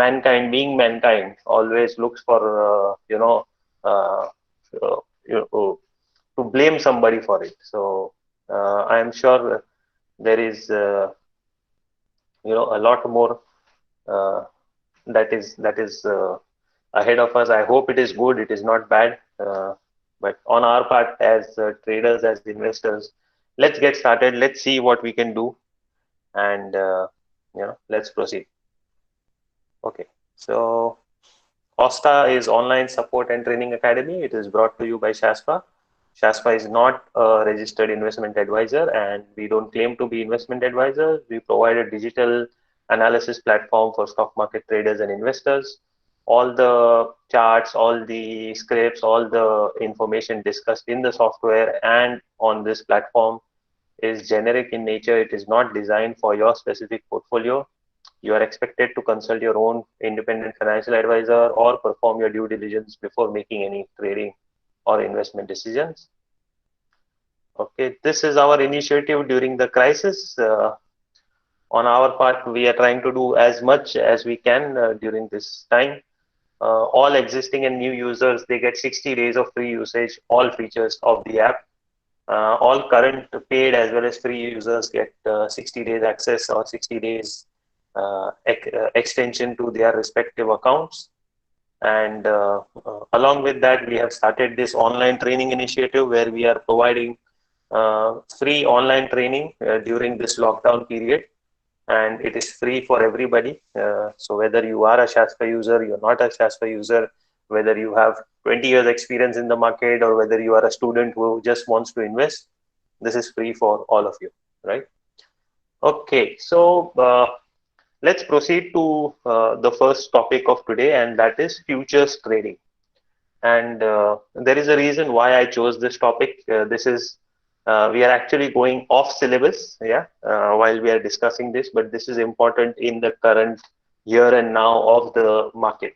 mankind, being mankind, always looks for uh, uh, you know, to blame somebody for it. So I am sure there is a lot more uh, that is ahead of us. I hope it is good. It is not bad. But on our part, as traders, as investors, let's get started. Let's see what we can do, and let's proceed. Okay. So OSTA is Online Support and Training Academy. It is brought to you by Shaspa. Shaspa is not a registered investment advisor, and we don't claim to be investment advisors. We provide a digital analysis platform for stock market traders and investors. All the charts, all the scripts, all the information discussed in the software and on this platform is generic in nature. It is not designed for your specific portfolio. You are expected to consult your own independent financial advisor or perform your due diligence before making any trading or investment decisions. Okay, this is our initiative during the crisis. On our part, we are trying to do as much as we can during this time. All existing and new users, they get 60 days of free usage, all features of the app. All current paid as well as free users get 60 days access or 60 days extension to their respective accounts. And along with that, we have started this online training initiative where we are providing free online training during this lockdown period, and it is free for everybody. So whether you are a Shaspa user, you're not a Shaspa user, whether you have 20 years experience in the market, or whether you are a student who just wants to invest, this is free for all of you, right? Okay, so let's proceed to the first topic of today, and that is futures trading. And there is a reason why I chose this topic. This is we are actually going off syllabus, yeah, while we are discussing this, but this is important in the current here and now of the market.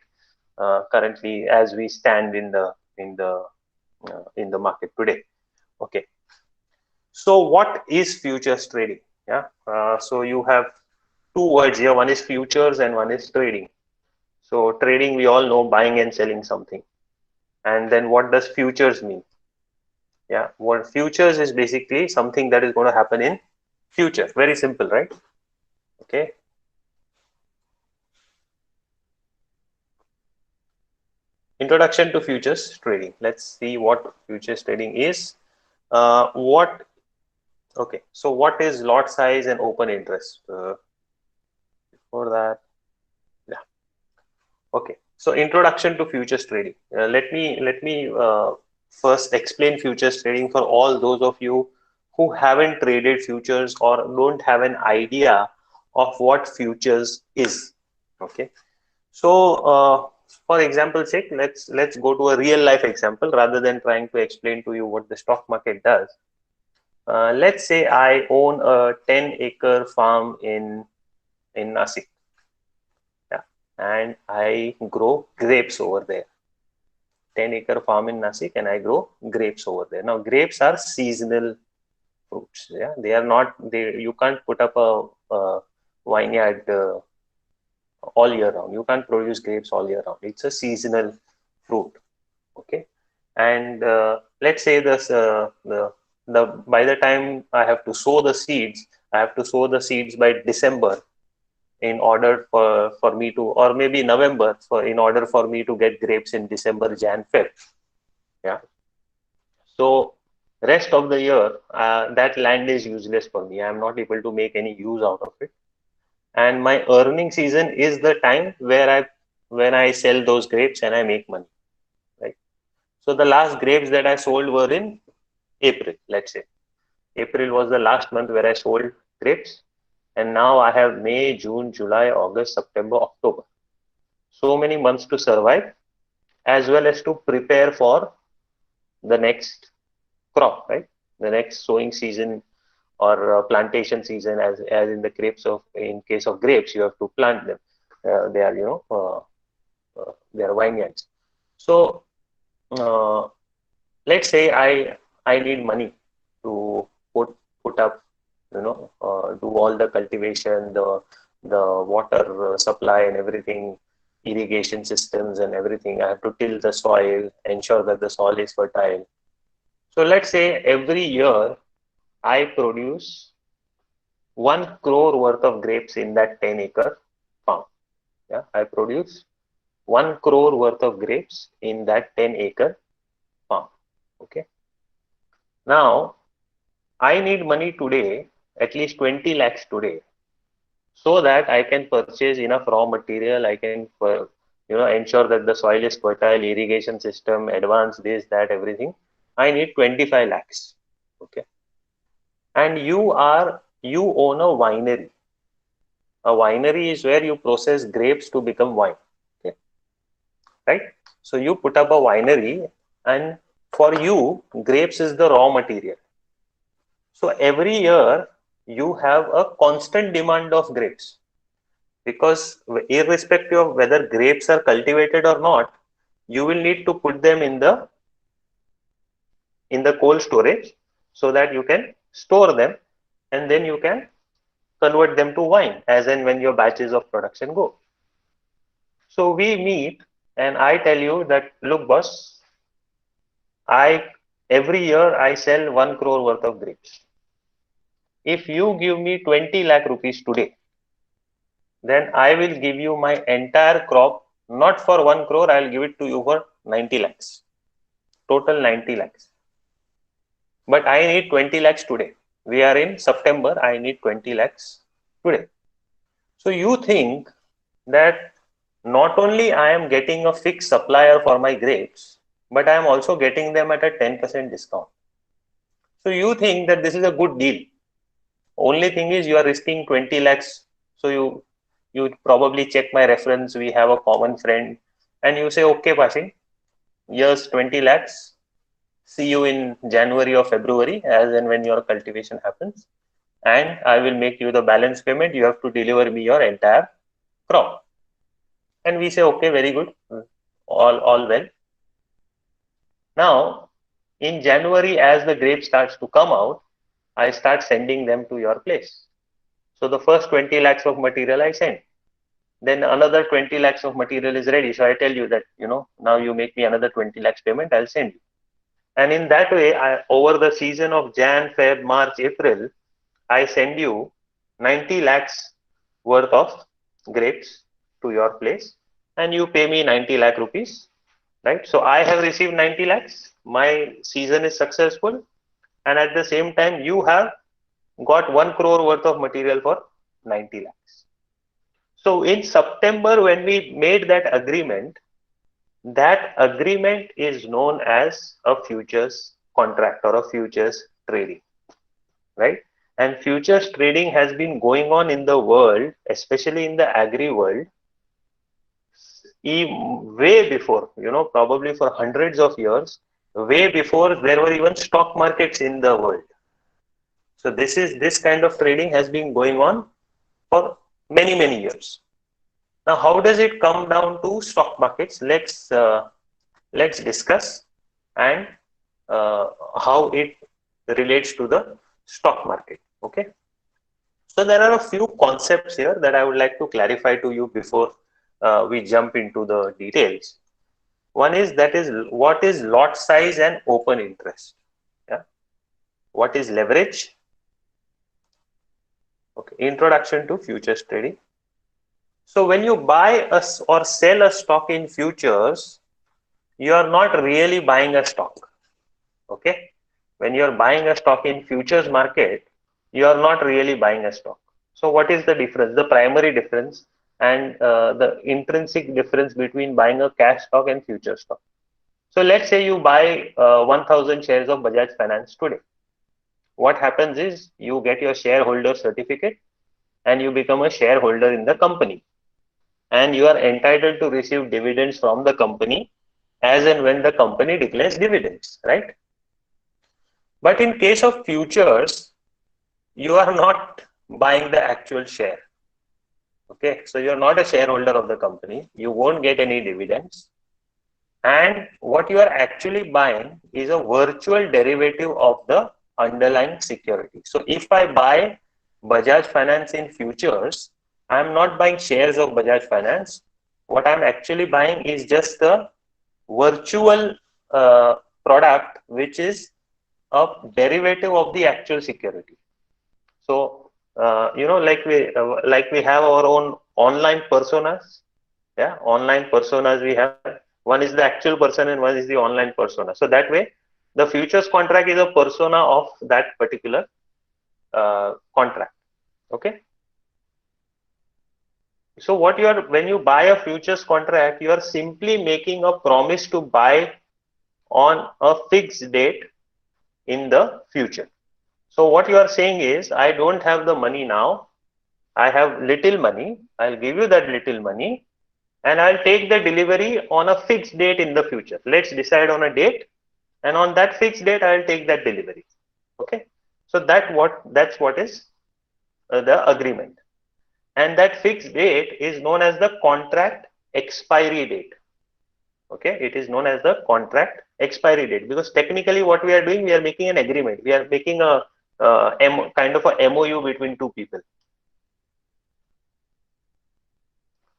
Currently, as we stand in the market today. Okay, so what is futures trading? Yeah, so you have two words here. One is futures and one is trading. So trading, we all know, buying and selling something. And then what does futures mean? Yeah, what futures is basically something that is going to happen in future. Very simple, right? Okay. Introduction to futures trading. Let's see what futures trading is. What? Okay. So what is lot size and open interest? Before that, yeah. Okay. So introduction to futures trading. Let me first explain futures trading for all those of you who haven't traded futures or don't have an idea of what futures is. Okay. So for example sake, let's go to a real life example rather than trying to explain to you what the stock market does. Let's say I own a 10-acre farm in Nasik, yeah, and I grow grapes over there. 10-acre farm in Nasik, and I grow grapes over there. Now grapes are seasonal fruits. Yeah, they are not. You can't put up a vineyard all year round. You can't produce grapes all year round. It's a seasonal fruit. Okay, and let's say the by the time I have to sow the seeds, I have to sow the seeds by December in order for me to, or maybe November, for in order for me to get grapes in December, Jan, Feb. Yeah. So rest of the year, that land is useless for me. I am not able to make any use out of it. And my earning season is the time where when I sell those grapes and I make money. Right. So the last grapes that I sold were in April, let's say. April was the last month where I sold grapes. And now I have May, June, July, August, September, October. So many months to survive, as well as to prepare for the next crop, right? The next sowing season or plantation season, as in the grapes of, in case of grapes, you have to plant them. They are, they are vineyards. So let's say I need money to put up, do all the cultivation, the water supply and everything, irrigation systems and everything. I have to till the soil, ensure that the soil is fertile. So let's say every year I produce 1 crore worth of grapes in that 10-acre farm. Yeah, I produce 1 crore worth of grapes in that 10-acre farm. Okay. Now I need money today, at least 20 lakhs today, so that I can purchase enough raw material. I can, ensure that the soil is fertile, irrigation system, advance this, that, everything. I need 25 lakhs. Okay. And you own a winery. A winery is where you process grapes to become wine. Okay. Right. So you put up a winery, and for you, grapes is the raw material. So every year you have a constant demand of grapes, because irrespective of whether grapes are cultivated or not, you will need to put them in the cold storage so that you can store them, and then you can convert them to wine as and when your batches of production go. So we meet and I tell you that, look boss, I every year I sell 1 crore worth of grapes. If you give me 20 lakh rupees today, then I will give you my entire crop, not for 1 crore, I'll give it to you for 90 lakhs. Total 90 lakhs. But I need 20 lakhs today. We are in September, I need 20 lakhs today. So you think that not only I am getting a fixed supplier for my grapes, but I am also getting them at a 10% discount. So you think that this is a good deal. Only thing is you are risking 20 lakhs. So you probably check my reference. We have a common friend, and you say, okay, Pashing, here's 20 lakhs. See you in January or February, as and when your cultivation happens, and I will make you the balance payment. You have to deliver me your entire crop. And we say, okay, very good, all well. Now, in January, as the grape starts to come out, I start sending them to your place. So the first 20 lakhs of material I send. Then another 20 lakhs of material is ready. So I tell you that, now you make me another 20 lakhs payment, I'll send you. And in that way, over the season of Jan, Feb, March, April, I send you 90 lakhs worth of grapes to your place, and you pay me 90 lakh rupees, right? So I have received 90 lakhs. My season is successful. And at the same time, you have got 1 crore worth of material for 90 lakhs. So in September, when we made that agreement is known as a futures contract or a futures trading, right? And futures trading has been going on in the world, especially in the agri world, way before, probably for hundreds of years, way before there were even stock markets in the world. So this kind of trading has been going on for many, many years. Now, how does it come down to stock markets? Let's discuss and how it relates to the stock market. Okay. So there are a few concepts here that I would like to clarify to you before we jump into the details. One is what is lot size and open interest. Yeah. What is leverage? Okay. Introduction to futures trading. So when you buy or sell a stock in futures, you are not really buying a stock. Okay. When you are buying a stock in futures market, you are not really buying a stock. So what is the difference? The primary difference and the intrinsic difference between buying a cash stock and future stock. So let's say you buy 1000 shares of Bajaj Finance today. What happens is you get your shareholder certificate and you become a shareholder in the company, and you are entitled to receive dividends from the company as and when the company declares dividends, right? But in case of futures, you are not buying the actual share. Okay, so you're not a shareholder of the company. You won't get any dividends. And what you are actually buying is a virtual derivative of the underlying security. So if I buy Bajaj Finance in futures, I'm not buying shares of Bajaj Finance. What I'm actually buying is just the virtual uh, product, which is a derivative of the actual security. So, like we have our own online personas. Yeah, online personas we have. One is the actual person and one is the online persona. So that way, the futures contract is a persona of that particular contract. Okay. So what you are, when you buy a futures contract, you are simply making a promise to buy on a fixed date in the future. So what you are saying is, I don't have the money now. I have little money. I'll give you that little money and I'll take the delivery on a fixed date in the future. Let's decide on a date, and on that fixed date, I'll take that delivery. Okay. So that's what is the agreement. And that fixed date is known as the contract expiry date. Okay, it is known as the contract expiry date, because technically what we are doing, we are making an agreement. We are making a kind of a MOU between two people.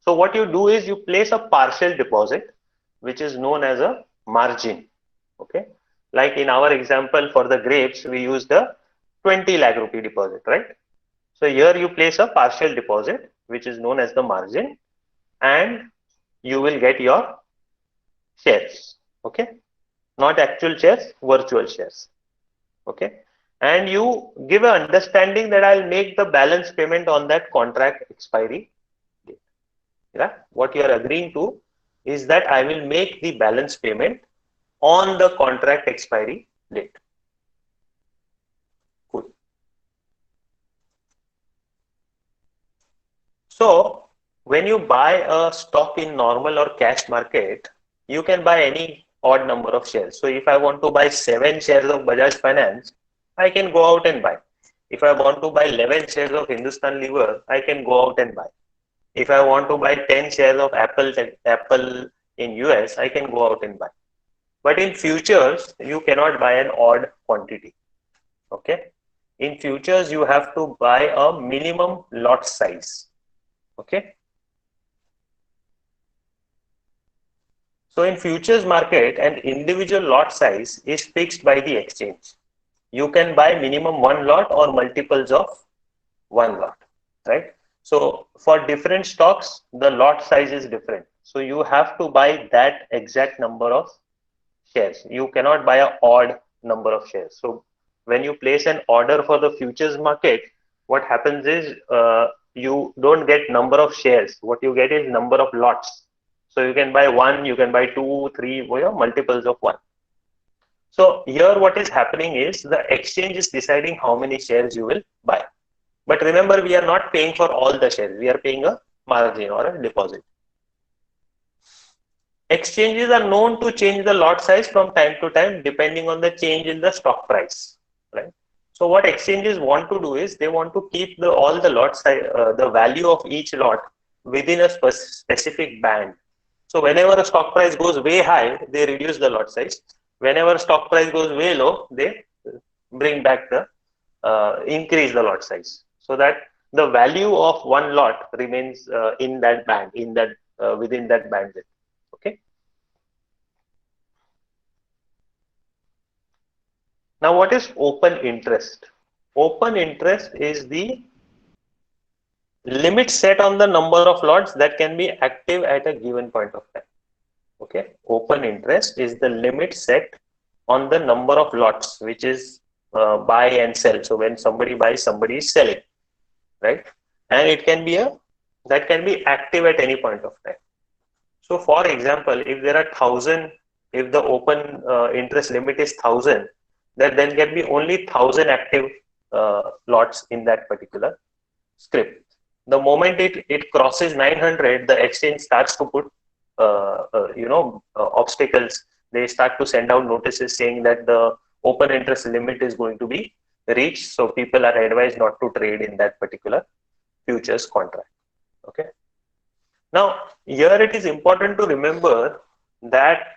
So what you do is you place a partial deposit, which is known as a margin. Okay, like in our example for the grapes, we use the 20 lakh rupee deposit, right? So here you place a partial deposit, which is known as the margin, and you will get your shares. Okay, not actual shares, virtual shares. Okay, and you give an understanding that I'll make the balance payment on that contract expiry date. Yeah, what you are agreeing to is that I will make the balance payment on the contract expiry date. Cool. So when you buy a stock in normal or cash market, you can buy any odd number of shares. So if I want to buy 7 shares of Bajaj Finance, I can go out and buy. If I want to buy 11 shares of Hindustan Lever, I can go out and buy. If I want to buy 10 shares of Apple in US, I can go out and buy. But in futures, you cannot buy an odd quantity. Okay. In futures, you have to buy a minimum lot size. Okay. So in futures market, an individual lot size is fixed by the exchange. You can buy minimum one lot or multiples of one lot, right? So for different stocks, the lot size is different. So you have to buy that exact number of shares. You cannot buy an odd number of shares. So when you place an order for the futures market, what happens is you don't get number of shares. What you get is number of lots. So you can buy one, you can buy two, three, multiples of one. So here what is happening is the exchange is deciding how many shares you will buy. But remember, we are not paying for all the shares. We are paying a margin or a deposit. Exchanges are known to change the lot size from time to time depending on the change in the stock price, right? So what exchanges want to do is they want to keep all the lot size, the value of each lot within a specific band. So whenever a stock price goes way high, they reduce the lot size. Whenever stock price goes way low, they bring back the increase the lot size, so that the value of one lot remains in that band, in that within that bandwidth. Okay. Now, what is open interest? Open interest is the limit set on the number of lots that can be active at a given point of time. Okay, open interest is the limit set on the number of lots, which is buy and sell. So when somebody buys, somebody is selling, right? And it can be that can be active at any point of time. So for example, if there are 1,000, if the open interest limit is 1,000, then can be only 1,000 active lots in that particular script. The moment it crosses 900, the exchange starts to put obstacles. They start to send out notices saying that the open interest limit is going to be reached. So people are advised not to trade in that particular futures contract. Okay. Now, here it is important to remember that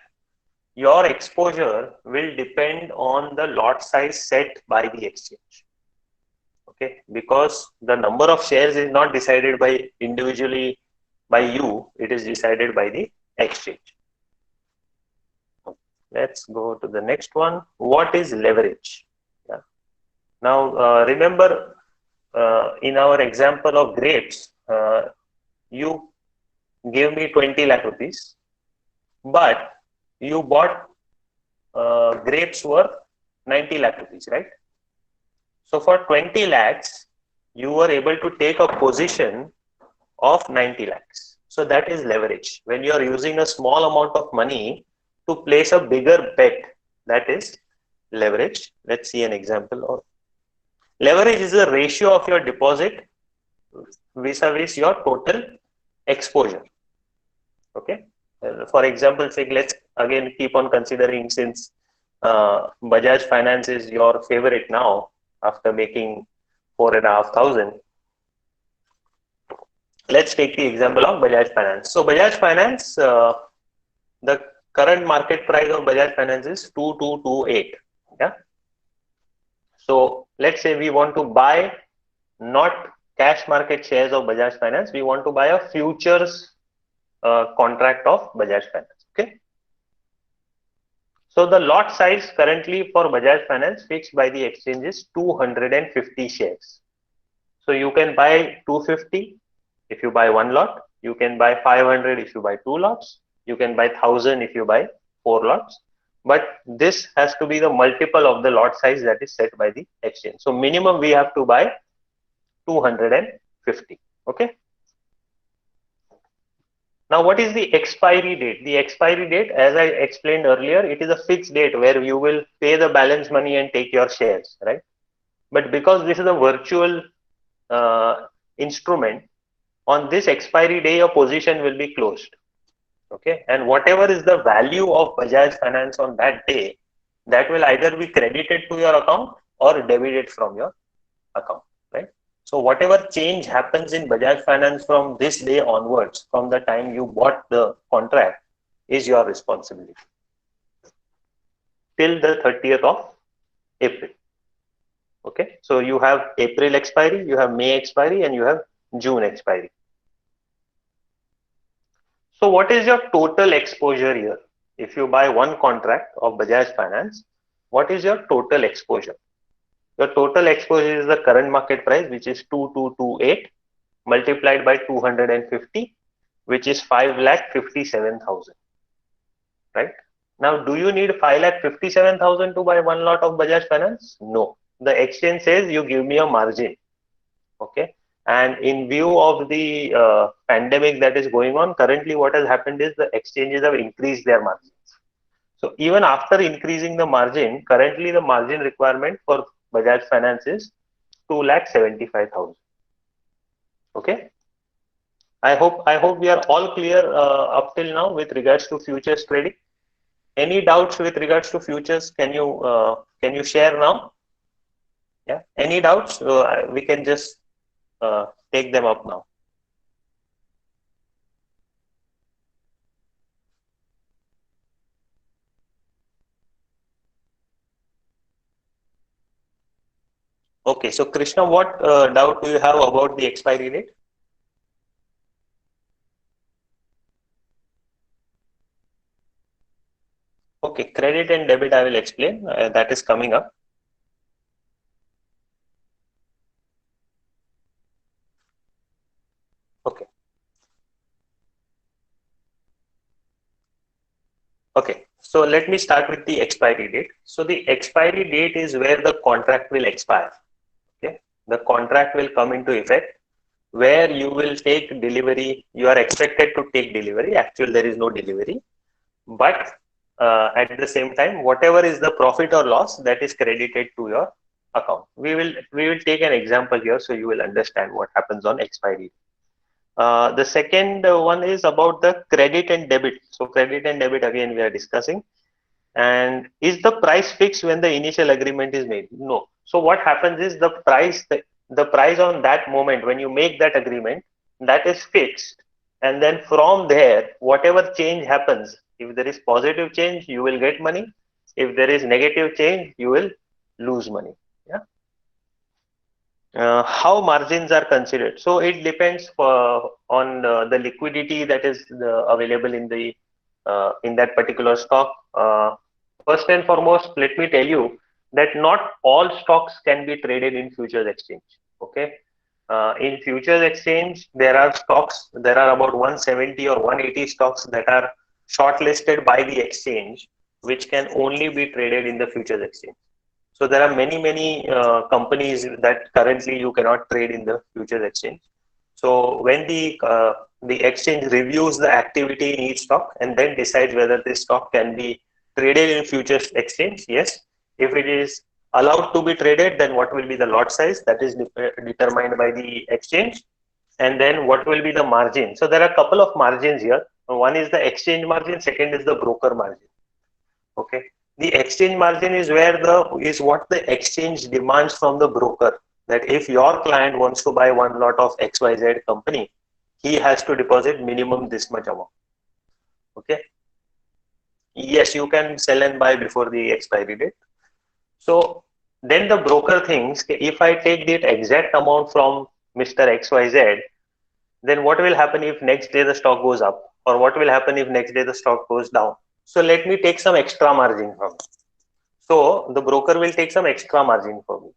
your exposure will depend on the lot size set by the exchange. Okay, because the number of shares is not decided by individually by you, it is decided by the exchange. Let's go to the next one. What is leverage? Yeah. Now, remember in our example of grapes, you gave me 20 lakh rupees, but you bought grapes worth 90 lakh rupees, right? So for 20 lakhs, you were able to take a position of 90 lakhs. So that is leverage. When you are using a small amount of money to place a bigger bet, that is leverage. Let's see an example of leverage is a ratio of your deposit vis-a-vis your total exposure. Okay. For example, say let's again keep on considering, since Bajaj Finance is your favorite now after making 4,500. Let's take the example of Bajaj Finance. So Bajaj Finance, the current market price of Bajaj Finance is 2228. Yeah. So let's say we want to buy not cash market shares of Bajaj Finance. We want to buy a futures contract of Bajaj Finance. Okay. So the lot size currently for Bajaj Finance fixed by the exchange is 250 shares. So you can buy 250 if you buy one lot. You can buy 500 if you buy two lots. You can buy 1000 if you buy four lots. But this has to be the multiple of the lot size that is set by the exchange. So minimum we have to buy 250. Okay. Now, what is the expiry date? The expiry date, as I explained earlier, it is a fixed date where you will pay the balance money and take your shares, right? But because this is a virtual instrument, on this expiry day, your position will be closed. Okay, and whatever is the value of Bajaj Finance on that day, that will either be credited to your account or debited from your account, right? So whatever change happens in Bajaj Finance from this day onwards, from the time you bought the contract, is your responsibility till the 30th of April. Okay, so you have April expiry, you have May expiry, and you have June expiry. So what is your total exposure here? If you buy one contract of Bajaj Finance, what is your total exposure? Your total exposure is the current market price, which is 2228 multiplied by 250, which is 5,57,000. Right? Now, do you need 5,57,000 to buy one lot of Bajaj Finance? No. The exchange says you give me a margin. Okay. And in view of the pandemic that is going on, currently what has happened is the exchanges have increased their margins. So even after increasing the margin, currently the margin requirement for Bajaj Finance is 2,75,000. Okay. I hope we are all clear up till now with regards to futures trading. Any doubts with regards to futures? Can you share now? Yeah. Any doubts? We can just take them up now. Okay, so Krishna, what doubt do you have about the expiry date? Okay, credit and debit I will explain. That is coming up. Okay. Okay, so let me start with the expiry date. So the expiry date is where the contract will expire. Okay, the contract will come into effect where you will take delivery. You are expected to take delivery. Actually, there is no delivery, but at the same time, whatever is the profit or loss, that is credited to your account. We will take an example here so you will understand what happens on expiry. The second one is about the credit and debit. So credit and debit again we are discussing. And is the price fixed when the initial agreement is made? No. So what happens is the price on that moment when you make that agreement, that is fixed. And then from there, whatever change happens, if there is positive change, you will get money. If there is negative change, you will lose money. Yeah. How margins are considered? So it depends on the liquidity that is available in that particular stock. First and foremost, let me tell you that not all stocks can be traded in futures exchange. Okay, in futures exchange, there are stocks. There are about 170 or 180 stocks that are shortlisted by the exchange, which can only be traded in the futures exchange. So there are many companies that currently you cannot trade in the futures exchange. So when the exchange reviews the activity in each stock and then decides whether this stock can be traded in futures exchange, yes. If it is allowed to be traded, then what will be the lot size that is determined by the exchange, and then what will be the margin. So there are a couple of margins here. One is the exchange margin, second is the broker margin. Okay, the exchange margin is what the exchange demands from the broker, that if your client wants to buy one lot of XYZ company, he has to deposit minimum this much amount. Okay, yes, you can sell and buy before the expiry date. So then the broker thinks, if I take that exact amount from Mr. XYZ, then what will happen if next day the stock goes up, or what will happen if next day the stock goes down? So let me take some extra margin from it. So the broker will take some extra margin for me.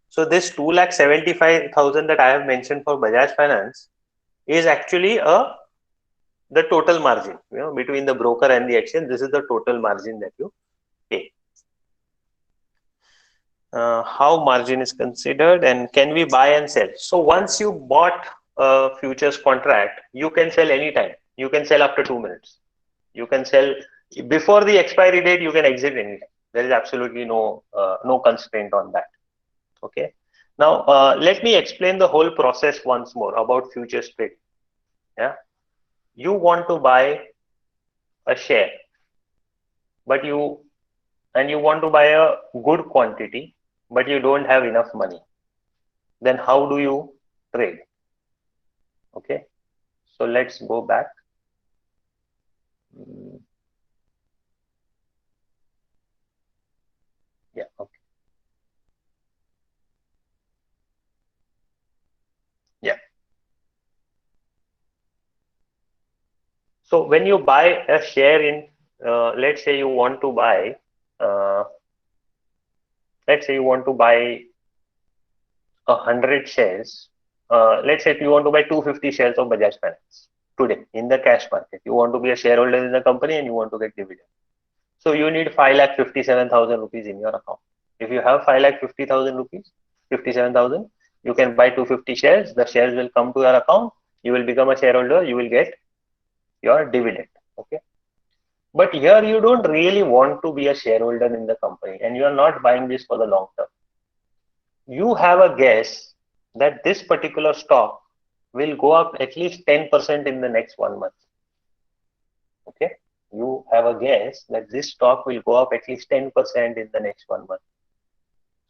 So this 2,75,000 that I have mentioned for Bajaj Finance is actually the total margin, between the broker and the exchange. This is the total margin that you pay. How margin is considered, and can we buy and sell? So once you bought a futures contract, you can sell anytime. You can sell after 2 minutes. You can sell before the expiry date. You can exit anytime. There is absolutely no constraint on that. Okay. Now let me explain the whole process once more about futures trading. Yeah. You want to buy a share, but you want to buy a good quantity, but you don't have enough money. Then how do you trade? Okay. So let's go back. Yeah. Okay. Yeah. So when you buy a share in, let's say you want to buy, let's say you want to buy 100 shares. Let's say if you want to buy 250 shares of Bajaj Finance today in the cash market, you want to be a shareholder in the company and you want to get dividend. So you need 5,57,000 rupees in your account. If you have 5,50,000 rupees, 57,000, you can buy 250 shares. The shares will come to your account. You will become a shareholder. You will get your dividend. Okay. But here you don't really want to be a shareholder in the company, and you are not buying this for the long term. You have a guess that this particular stock will go up at least 10% in the next 1 month. Okay. You have a guess that this stock will go up at least 10% in the next 1 month.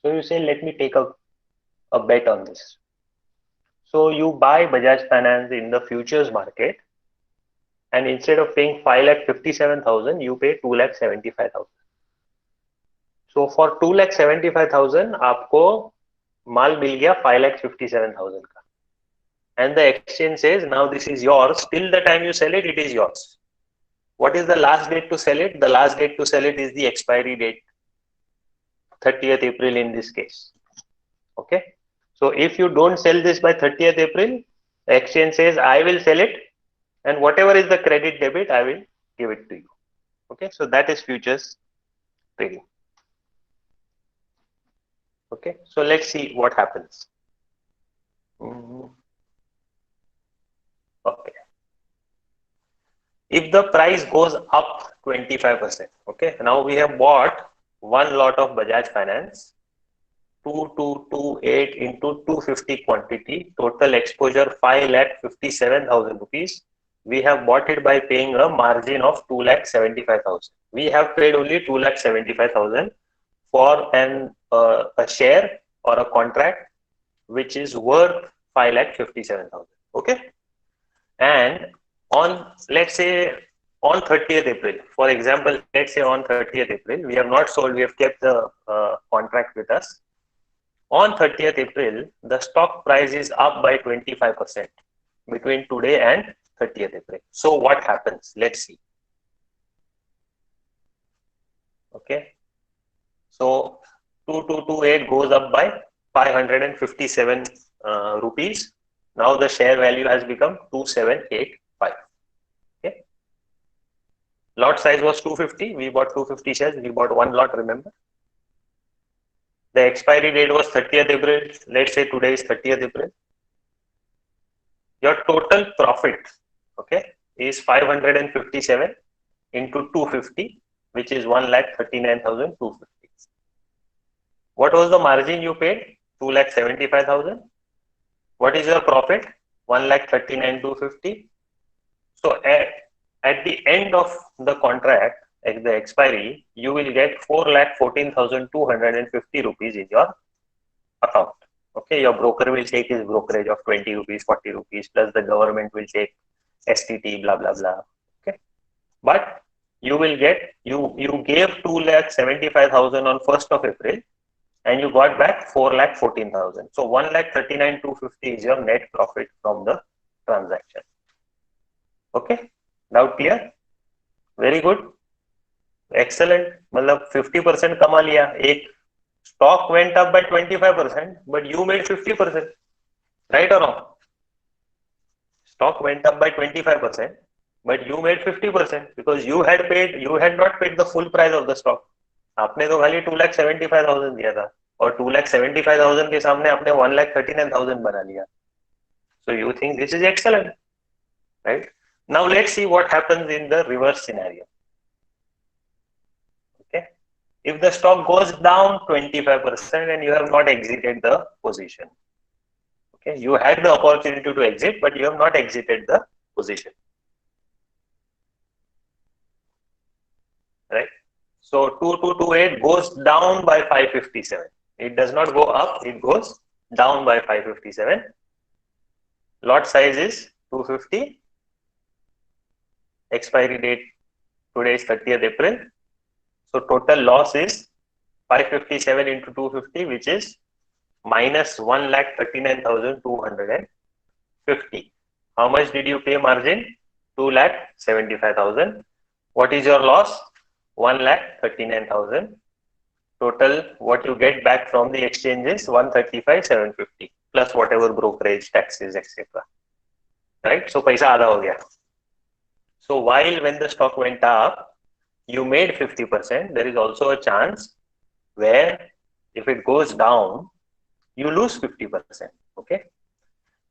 So you say, let me take a bet on this. So you buy Bajaj Finance in the futures market, and instead of paying 5,57,000, you pay 2,75,000. So for 2,75,000, आपको माल मिल गया 5,57,000 का. And the exchange says, now this is yours. Till the time you sell it, it is yours. What is the last date to sell it? The last date to sell it is the expiry date, 30th April in this case. Okay. So if you don't sell this by 30th April, the exchange says, I will sell it, and whatever is the credit debit, I will give it to you. Okay. So that is futures trading. Okay. So let's see what happens. Okay. If the price goes up 25%, okay, now we have bought one lot of Bajaj Finance, 2228 into 250 quantity, total exposure 5,57,000 rupees. We have bought it by paying a margin of 2,75,000. We have paid only 2,75,000 for a share or a contract which is worth 5,57,000. Okay, and on, let's say, on 30th April, for example, let's say on 30th April, we have not sold, we have kept the contract with us. On 30th April, the stock price is up by 25% between today and 30th April. So what happens? Let's see. Okay. So 2228 goes up by 557 rupees. Now the share value has become 2785. Okay. Lot size was 250. We bought 250 shares. We bought one lot, remember? The expiry date was 30th April. Let's say today is 30th April. Your total profit, okay, is 557 into 250, which is 1,39,250. What was the margin you paid? 2,75,000. What is your profit? 1,39,250. So at the end of the contract, at the expiry, you will get 4,14,250 rupees in your account. Okay, your broker will take his brokerage of 20 rupees, 40 rupees, plus the government will take STT, blah, blah, blah. Okay, but you will get, you gave 2,75,000 on 1st of April and you got back 4,14,000. So 1,39,250 is your net profit from the transaction. Okay, now clear? Very good. Excellent. मतलब 50% कमा लिया. एक stock went up by 25%, but you made 50%. Right or wrong? Stock went up by 25%, but you made 50% because you had not paid the full price of the stock. आपने तो खाली 2,75,000 दिया था और 2,75,000 के सामने आपने 1,39,000 बना लिया. So you think this is excellent, right? Now let's see what happens in the reverse scenario. Okay, if the stock goes down 25% and you have not exited the position, okay, you had the opportunity to exit, but you have not exited the position, right? So 2228 goes down by 557. It does not go up, it goes down by 557. Lot size is 250. Expiry date today is 30th April. So total loss is 557 into 250, which is minus 1,39,250. How much did you pay margin? 2,75,000. What is your loss? 1,39,000. Total what you get back from the exchange is 135,750 plus whatever brokerage, taxes, etc. Right? So paisa आधा हो गया. So while when the stock went up, you made 50%. There is also a chance where if it goes down, you lose 50%. Okay.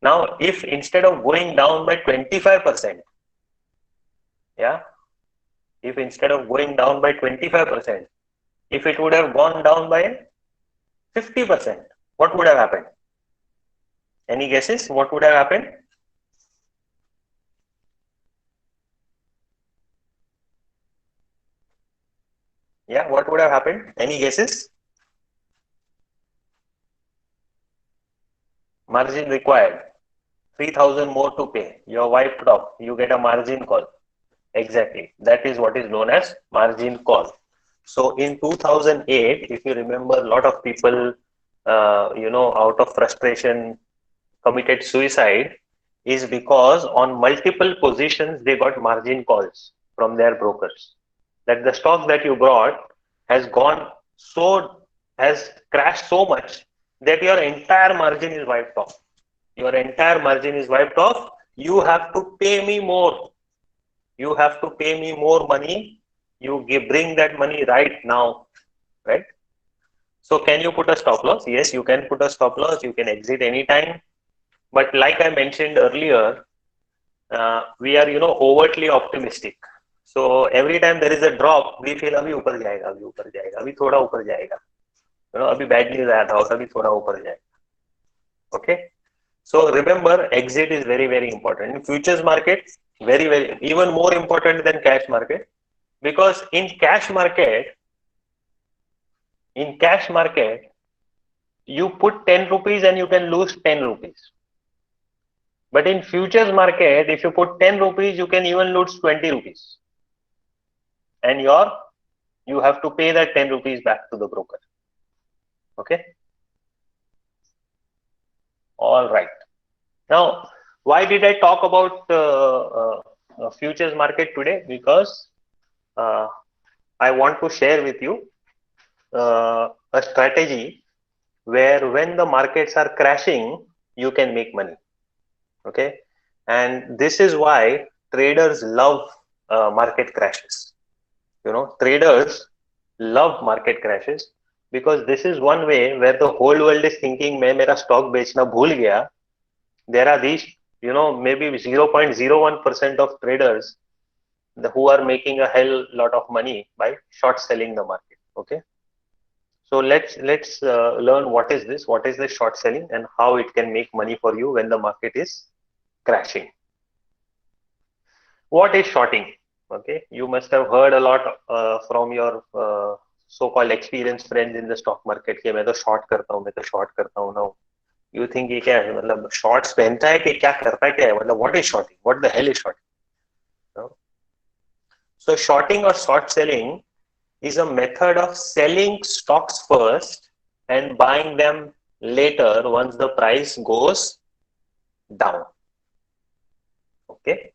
Now, if instead of going down by 25%, yeah, if instead of going down by 25%, if it would have gone down by 50%, what would have happened? Any guesses? What would have happened? Yeah, what would have happened? Any guesses? Margin required. 3,000 more to pay. You're wiped off. You get a margin call. Exactly. That is what is known as margin call. So in 2008, if you remember, a lot of people, out of frustration, committed suicide is because on multiple positions they got margin calls from their brokers that the stock that you brought has crashed so much that your entire margin is wiped off. Your entire margin is wiped off. You have to pay me more. You have to pay me more money. You bring that money right now, right? So can you put a stop loss? Yes, you can put a stop loss. You can exit anytime. But like I mentioned earlier, we are, overtly optimistic. So every time there is a drop, we feel अभी ऊपर जाएगा, अभी ऊपर जाएगा, अभी थोड़ा ऊपर जाएगा. अभी bad news आया था, अभी थोड़ा ऊपर जाएगा. Okay. So remember, exit is very, very important. In futures market, very, very, even more important than cash market, because in cash market, you put 10 rupees and you can lose 10 rupees. But in futures market, if you put 10 rupees, you can even lose 20 rupees. And you have to pay that 10 rupees back to the broker. Okay. All right. Now, why did I talk about futures market today? Because uh, I want to share with you a strategy where when the markets are crashing, you can make money. Okay, and this is why traders love market crashes. Traders love market crashes because this is one way where the whole world is thinking मैं मेरा stock बेचना भूल गया. There are these, maybe 0.01% of traders who are making a hell lot of money by short selling the market. Okay, so let's learn what is the short selling and how it can make money for you when the market is crashing. What is shorting? Okay, you must have heard a lot from your so-called experienced friends in the stock market कि मैं तो short करता हूँ, मैं तो short करता हूँ. Now you think ये क्या है, मतलब shorts पहनता है कि क्या करता है, क्या है, मतलब what is shorting? What the hell is shorting? No? So shorting or short selling is a method of selling stocks first and buying them later once the price goes down. Okay,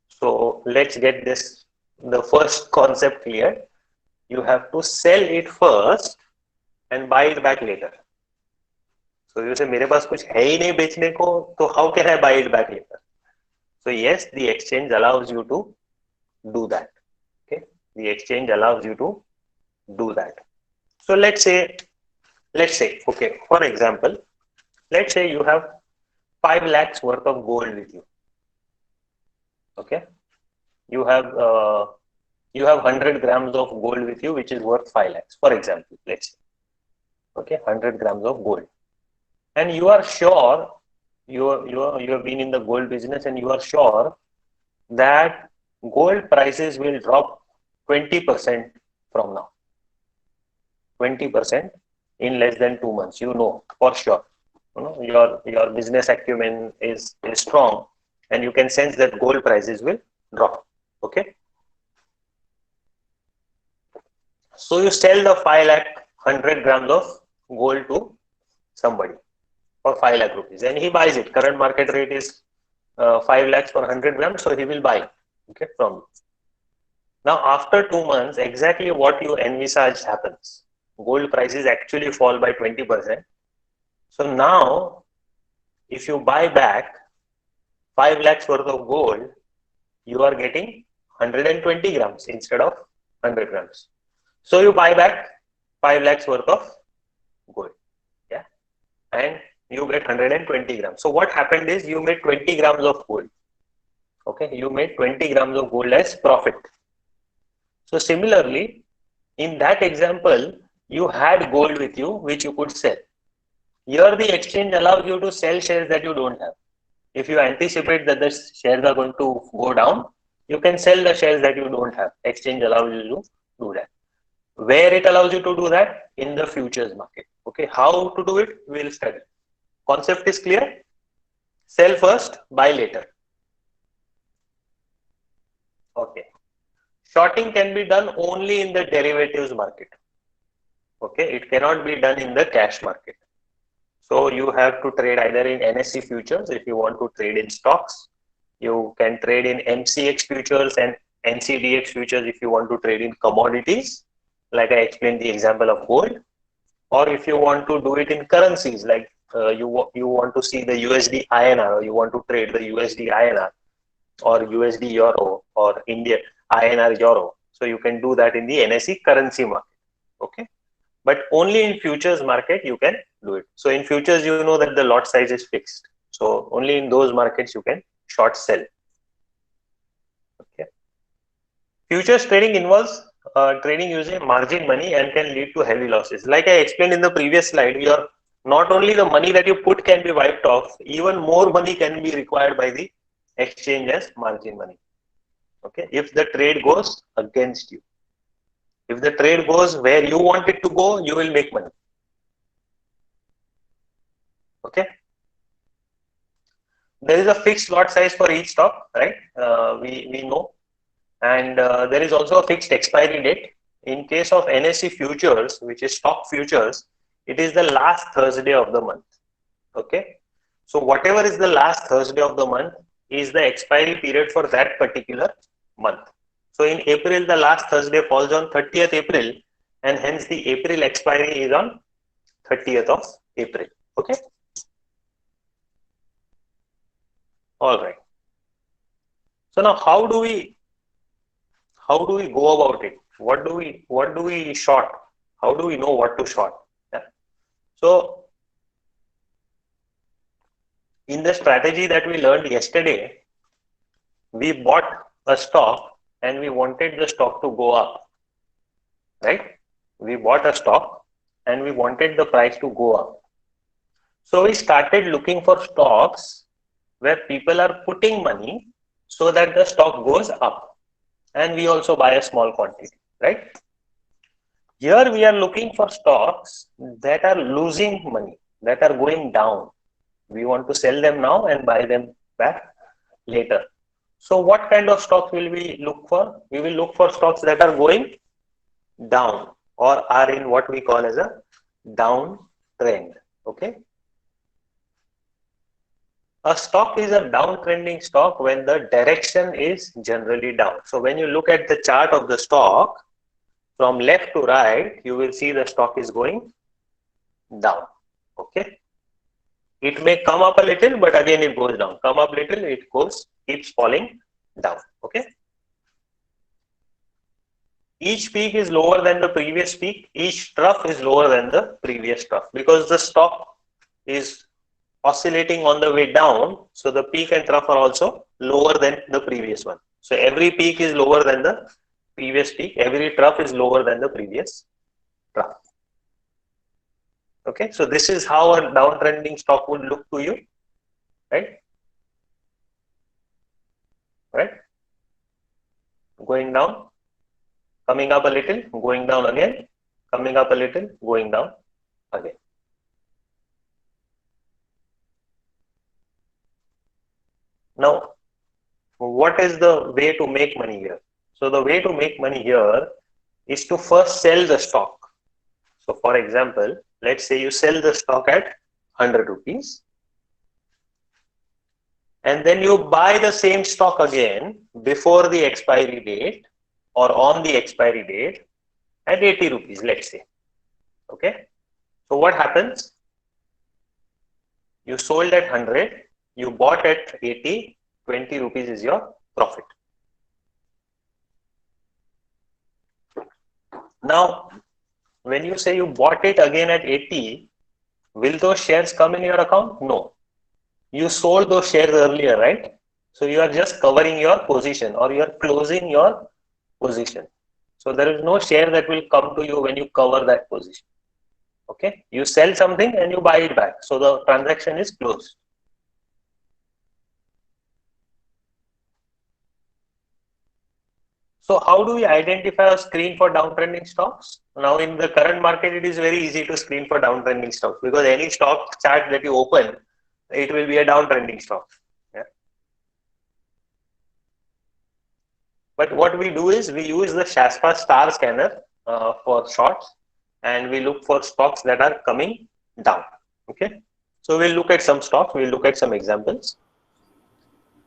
so let's get the first concept clear. You have to sell it first and buy it back later. So you say मेरे पास कुछ है ही नहीं बेचने को, तो how can I buy it back later? So yes, the exchange allows you to do that. Okay, the exchange allows you to do that. So let's say, okay, for example, let's say you have 5 lakhs worth of gold with you. Okay, you have 100 grams of gold with you, which is worth 5 lakhs, for example. Let's say, okay, 100 grams of gold, and you are sure you have been in the gold business, and you are sure that gold prices will drop 20% from now. 20% in less than 2 months, for sure. Your business acumen is strong, and you can sense that gold prices will drop. Okay, so you sell the 5 lakh 100 grams of gold to somebody for 5 lakh rupees, and he buys it. Current market rate is 5 lakhs for 100 grams, so he will buy, okay, from you. Now after 2 months, exactly what you envisaged happens. Gold prices actually fall by 20%. So now, if you buy back 5 lakhs worth of gold, you are getting 120 grams instead of 100 grams. So you buy back 5 lakhs worth of gold, yeah, and you get 120 grams. So what happened is you made 20 grams of gold. Okay, you made 20 grams of gold as profit. So similarly, in that example, you had gold with you which you could sell. Here the exchange allows you to sell shares that you don't have. If you anticipate that the shares are going to go down, you can sell the shares that you don't have. Exchange allows you to do that. Where it allows you to do that? In the futures market. Okay, how to do it? We will study. Concept is clear? Sell first, buy later. Okay. Shorting can be done only in the derivatives market. Okay, it cannot be done in the cash market. So you have to trade either in NSE futures if you want to trade in stocks. You can trade in MCX futures and NCDX futures if you want to trade in commodities, like I explained the example of gold. Or if you want to do it in currencies, like you want to see the USD INR, or you want to trade the USD INR or USD Euro or India INR Euro. So you can do that in the NSE currency market. Okay, but only in futures market you can do it. So in futures, you know that the lot size is fixed. So only in those markets you can short sell. Okay. Futures trading involves trading using margin money and can lead to heavy losses. Like I explained in the previous slide, not only the money that you put can be wiped off, even more money can be required by the exchange as margin money. Okay, if the trade goes against you. If the trade goes where you want it to go, you will make money. Okay. There is a fixed lot size for each stock, right? We know. And there is also a fixed expiry date. In case of NSE futures, which is stock futures, it is the last Thursday of the month. Okay. So whatever is the last Thursday of the month is the expiry period for that particular month. So in April, the last Thursday falls on 30th April, and hence the April expiry is on 30th of April. Okay. All right. So now how do we go about it? What do we short? How do we know what to short? Yeah. So in the strategy that we learned yesterday, we bought a stock and we wanted the stock to go up, right? We bought a stock and we wanted the price to go up. So we started looking for stocks where people are putting money so that the stock goes up, and we also buy a small quantity, right? Here we are looking for stocks that are losing money, that are going down. We want to sell them now and buy them back later. So what kind of stocks will we look for? We will look for stocks that are going down or are in what we call as a downtrend. Okay. A stock is a downtrending stock when the direction is generally down. So when you look at the chart of the stock, from left to right, you will see the stock is going down. Okay. It may come up a little, but again it goes down. Come up little, it keeps falling down. Okay. Each peak is lower than the previous peak. Each trough is lower than the previous trough because the stock is oscillating on the way down. So the peak and trough are also lower than the previous one. So every peak is lower than the previous peak. Every trough is lower than the previous trough. Okay. So this is how a downtrending stock would look to you, right? Right. Going down, coming up a little, going down again, coming up a little, going down again. Now, what is the way to make money here? So the way to make money here is to first sell the stock. So for example, let's say you sell the stock at 100 rupees and then you buy the same stock again before the expiry date or on the expiry date at 80 rupees, let's say. Okay. So what happens? You sold at 100, you bought at 80, 20 rupees is your profit. Now, when you say you bought it again at 80, will those shares come in your account? No. You sold those shares earlier, right? So you are just covering your position or you are closing your position. So there is no share that will come to you when you cover that position. Okay. You sell something and you buy it back. So the transaction is closed. So how do we identify or screen for downtrending stocks? Now in the current market, it is very easy to screen for downtrending stocks because any stock chart that you open, it will be a downtrending stock. Yeah. But what we do is we use the Shaspa star scanner for shorts and we look for stocks that are coming down. Okay. So we'll look at some stocks, we'll look at some examples.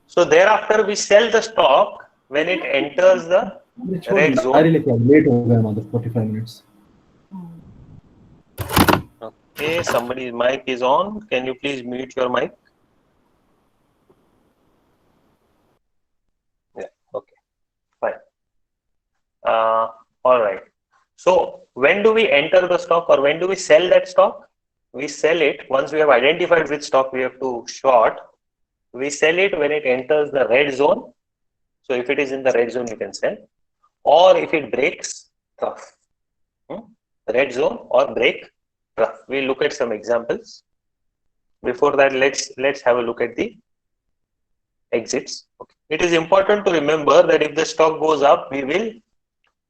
So thereafter we sell the stock when it enters the red zone. Late हो गया मतलब 45 minutes. Okay, somebody's mic is on. Can you please mute your mic? Yeah, okay, fine. All right. So when do we enter the stock or when do we sell that stock? We sell it once we have identified which stock we have to short. We sell it when it enters the red zone. So if it is in the red zone, you can sell, or if it breaks trough, red zone or break trough. We'll look at some examples. Before that, let's have a look at the exits. Okay. It is important to remember that if the stock goes up, we will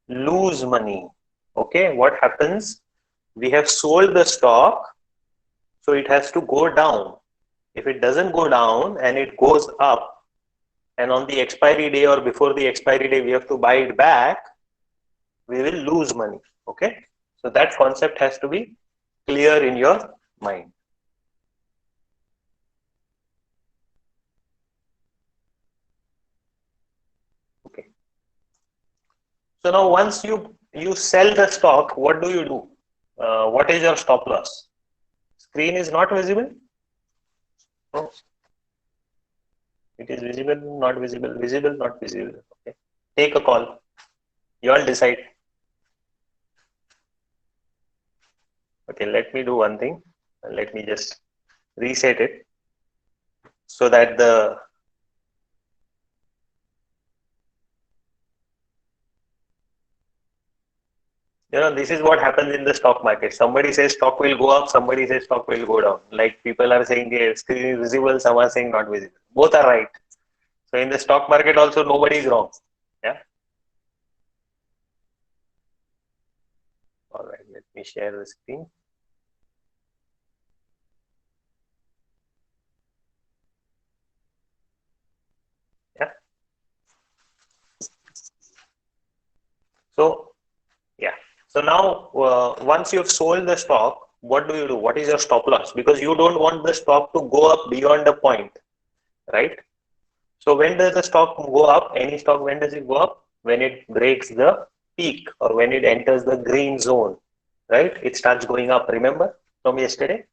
lose money. Okay, what happens? We have sold the stock, so it has to go down. If it doesn't go down and it goes up, and on the expiry day or before the expiry day, we have to buy it back, we will lose money. Okay, so that concept has to be clear in your mind. So now once you sell the stock, what do? What is your stop loss? Screen is not visible? No. It is visible, not visible, visible, not visible. Okay. Take a call. You all decide. Okay, let me do one thing. Let me just reset it so that this is what happens in the stock market. Somebody says stock will go up, somebody says stock will go down. Like people are saying screen is visible, some are saying not visible. Both are right. So in the stock market also nobody is wrong. Yeah. All right, let me share the screen. Yeah. So yeah. So now once you've sold the stock, what do? What is your stop loss? Because you don't want the stock to go up beyond a point, right? So when does the stock go up? Any stock, when does it go up? When it breaks the peak or when it enters the green zone, right? It starts going up, remember from yesterday?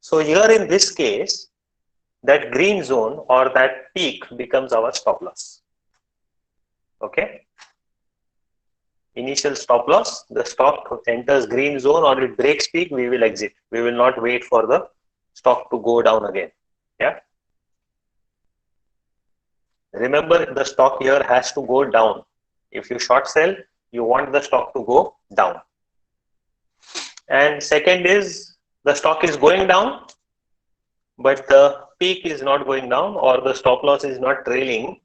So here in this case, that green zone or that peak becomes our stop loss. Okay. Initial stop loss, the stock enters green zone or it breaks peak, we will exit. We will not wait for the stock to go down again. Yeah. Remember, the stock here has to go down. If you short sell, you want the stock to go down. And second is the stock is going down, but the peak is not going down or the stop loss is not trailing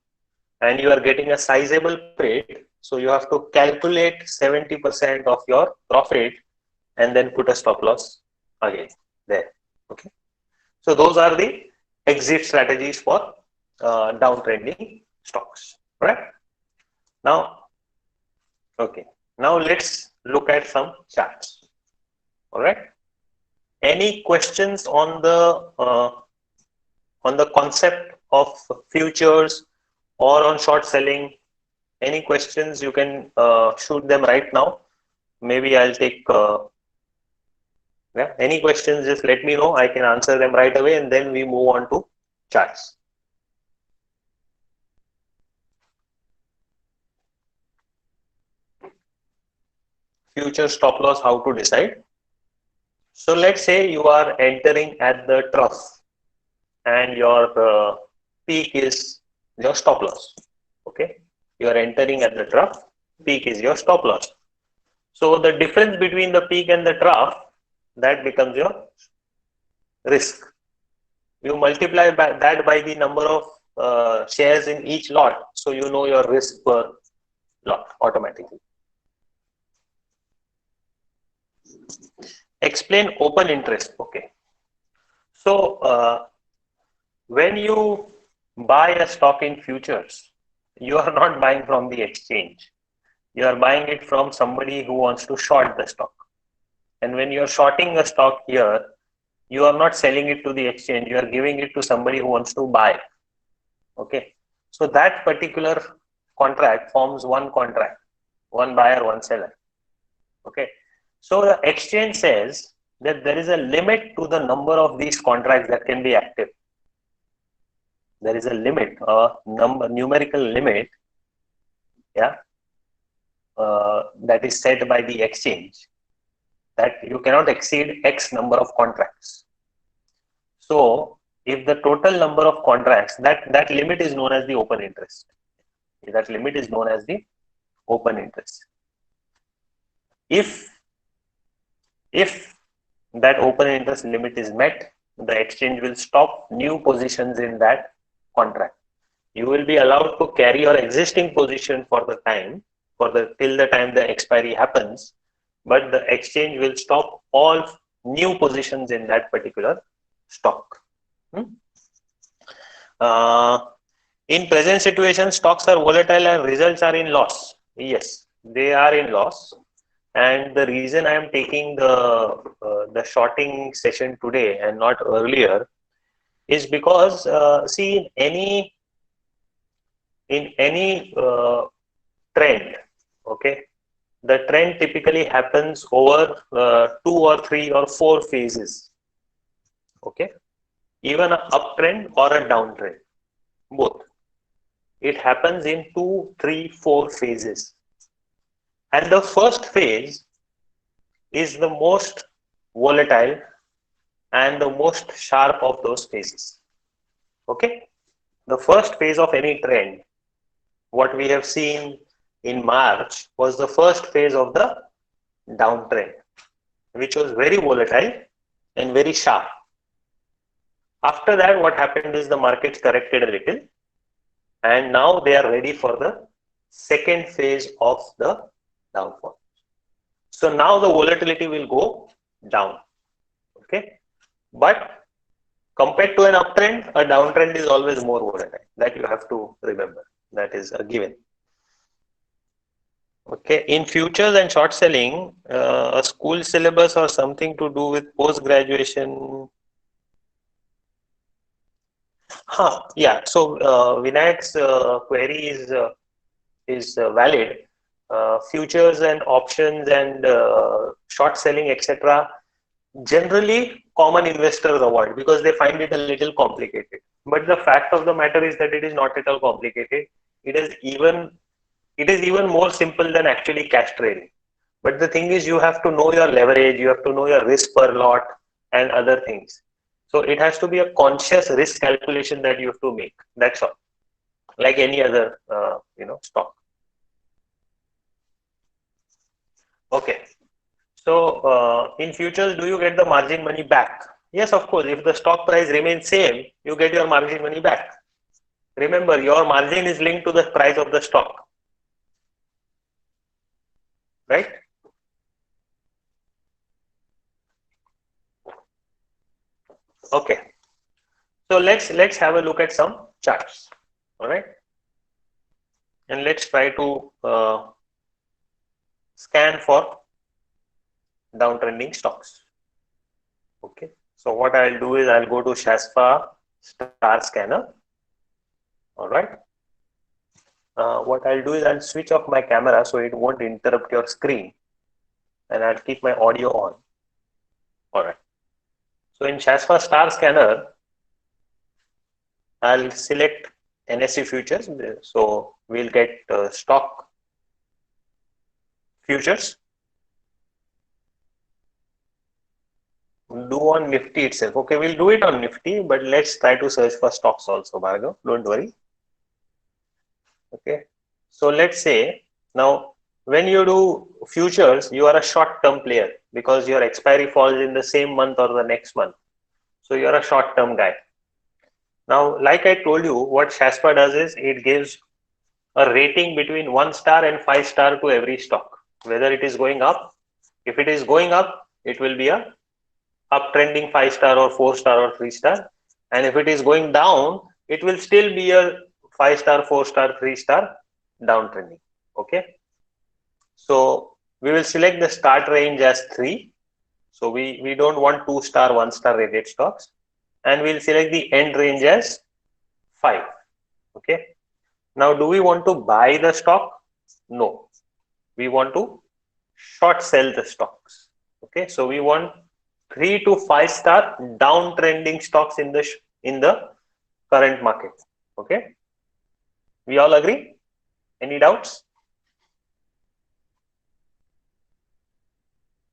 and you are getting a sizable profit. So you have to calculate 70% of your profit and then put a stop loss again there. Okay. So those are the exit strategies for downtrending stocks, right? Now, okay. Now let's look at some charts. All right. Any questions on the concept of futures or on short selling? Any questions? You can shoot them right now. Maybe I'll take. Yeah. Any questions? Just let me know. I can answer them right away, and then we move on to charts. Future stop loss. How to decide? So let's say you are entering at the trough, and your peak is your stop loss. Okay, you are entering at the trough. Peak is your stop loss. So the difference between the peak and the trough, that becomes your risk. You multiply that by the number of shares in each lot, so you know your risk per lot automatically. Explain open interest. Okay. So when you buy a stock in futures, you are not buying from the exchange. You are buying it from somebody who wants to short the stock. And when you are shorting a stock here, you are not selling it to the exchange. You are giving it to somebody who wants to buy. Okay. So that particular contract forms one contract, one buyer, one seller. Okay. So the exchange says that there is a limit to the number of these contracts that can be active. There is a limit, a numerical limit, yeah, that is set by the exchange, that you cannot exceed X number of contracts. So if the total number of contracts, that limit is known as the open interest. That limit is known as the open interest. If that open interest limit is met, the exchange will stop new positions in that contract. You will be allowed to carry your existing position for the time, till the time the expiry happens, but the exchange will stop all new positions in that particular stock. In present situation, stocks are volatile and results are in loss. Yes, they are in loss. And the reason I am taking the shorting session today and not earlier is because see, in any trend, Okay, the trend typically happens over 2 or 3 or 4 phases. Okay, even an uptrend or a downtrend, both. It happens in 2, 3, 4 phases. And the first phase is the most volatile and the most sharp of those phases. Okay, the first phase of any trend, what we have seen in March, was the first phase of the downtrend, which was very volatile and very sharp. After that, what happened is the markets corrected a little, and now they are ready for the second phase of the downfall. So now the volatility will go down. Okay, but compared to an uptrend, a downtrend is always more volatile. That you have to remember. That is a given. Okay, in futures and short selling, a school syllabus or something to do with post graduation. Yeah. So Vinayak's query is valid. Futures and options and short selling, etc. Generally, common investors avoid because they find it a little complicated. But the fact of the matter is that it is not at all complicated. It is even it is even more simple than actually cash trading. But the thing is, you have to know your leverage, you have to know your risk per lot and other things. So it has to be a conscious risk calculation that you have to make. That's all. Like any other, stock. Okay. So in futures, do you get the margin money back? Yes, of course. If the stock price remains same, you get your margin money back. Remember, your margin is linked to the price of the stock, right? Okay. So let's have a look at some charts. All right, and let's try to scan for downtrending stocks. Okay. So what I'll do is I'll go to Shaspa Star Scanner. All right. What I'll do is I'll switch off my camera so it won't interrupt your screen, and I'll keep my audio on. All right. So in Shaspa Star Scanner, I'll select NSE futures. So we'll get stock futures. Do on Nifty itself. Okay, we'll do it on Nifty, but let's try to search for stocks also, Bhargav. Don't worry. Okay. So let's say now when you do futures, you are a short-term player because your expiry falls in the same month or the next month. So you're a short-term guy. Now, like I told you, what Shaspa does is it gives a rating between 1 star and 5 star to every stock, whether it is going up. If it is going up, it will be a uptrending 5 star or 4 star or 3 star. And if it is going down, it will still be a 5 star, 4 star, 3 star downtrending. Okay. So we will select the start range as 3. So we don't want 2 star, 1 star rated stocks. And we'll select the end range as 5. Okay. Now, do we want to buy the stock? No. We want to short sell the stocks. Okay. So we want 3 to 5 star downtrending stocks in the current market. Okay. We all agree? Any doubts?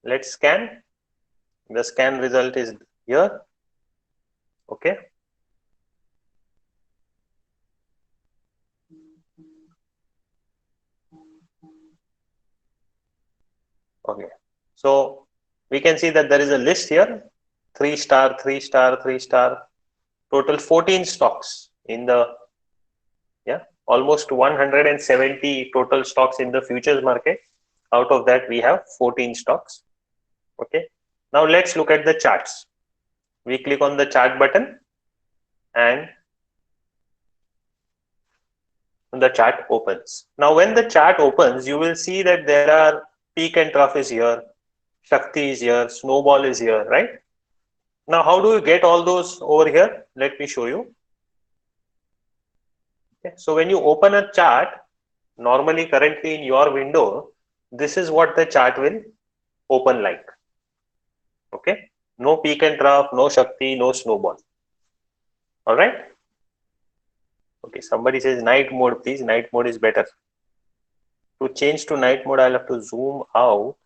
Let's scan. The scan result is here. Okay. Okay. So we can see that there is a list here. 3 star, 3 star, 3 star. Total 14 stocks in the almost 170 total stocks in the futures market. Out of that, we have 14 stocks. Okay. Now let's look at the charts. We click on the chart button and the chart opens. Now when the chart opens, you will see that there are peak and trough is here, Shakti is here, snowball is here, right? Now how do you get all those over here? Let me show you. Okay. So when you open a chart, normally currently in your window, this is what the chart will open like. Okay, no peak and trough, no Shakti, no snowball. All right. Okay, somebody says night mode, please. Night mode is better. To change to night mode, I'll have to zoom out.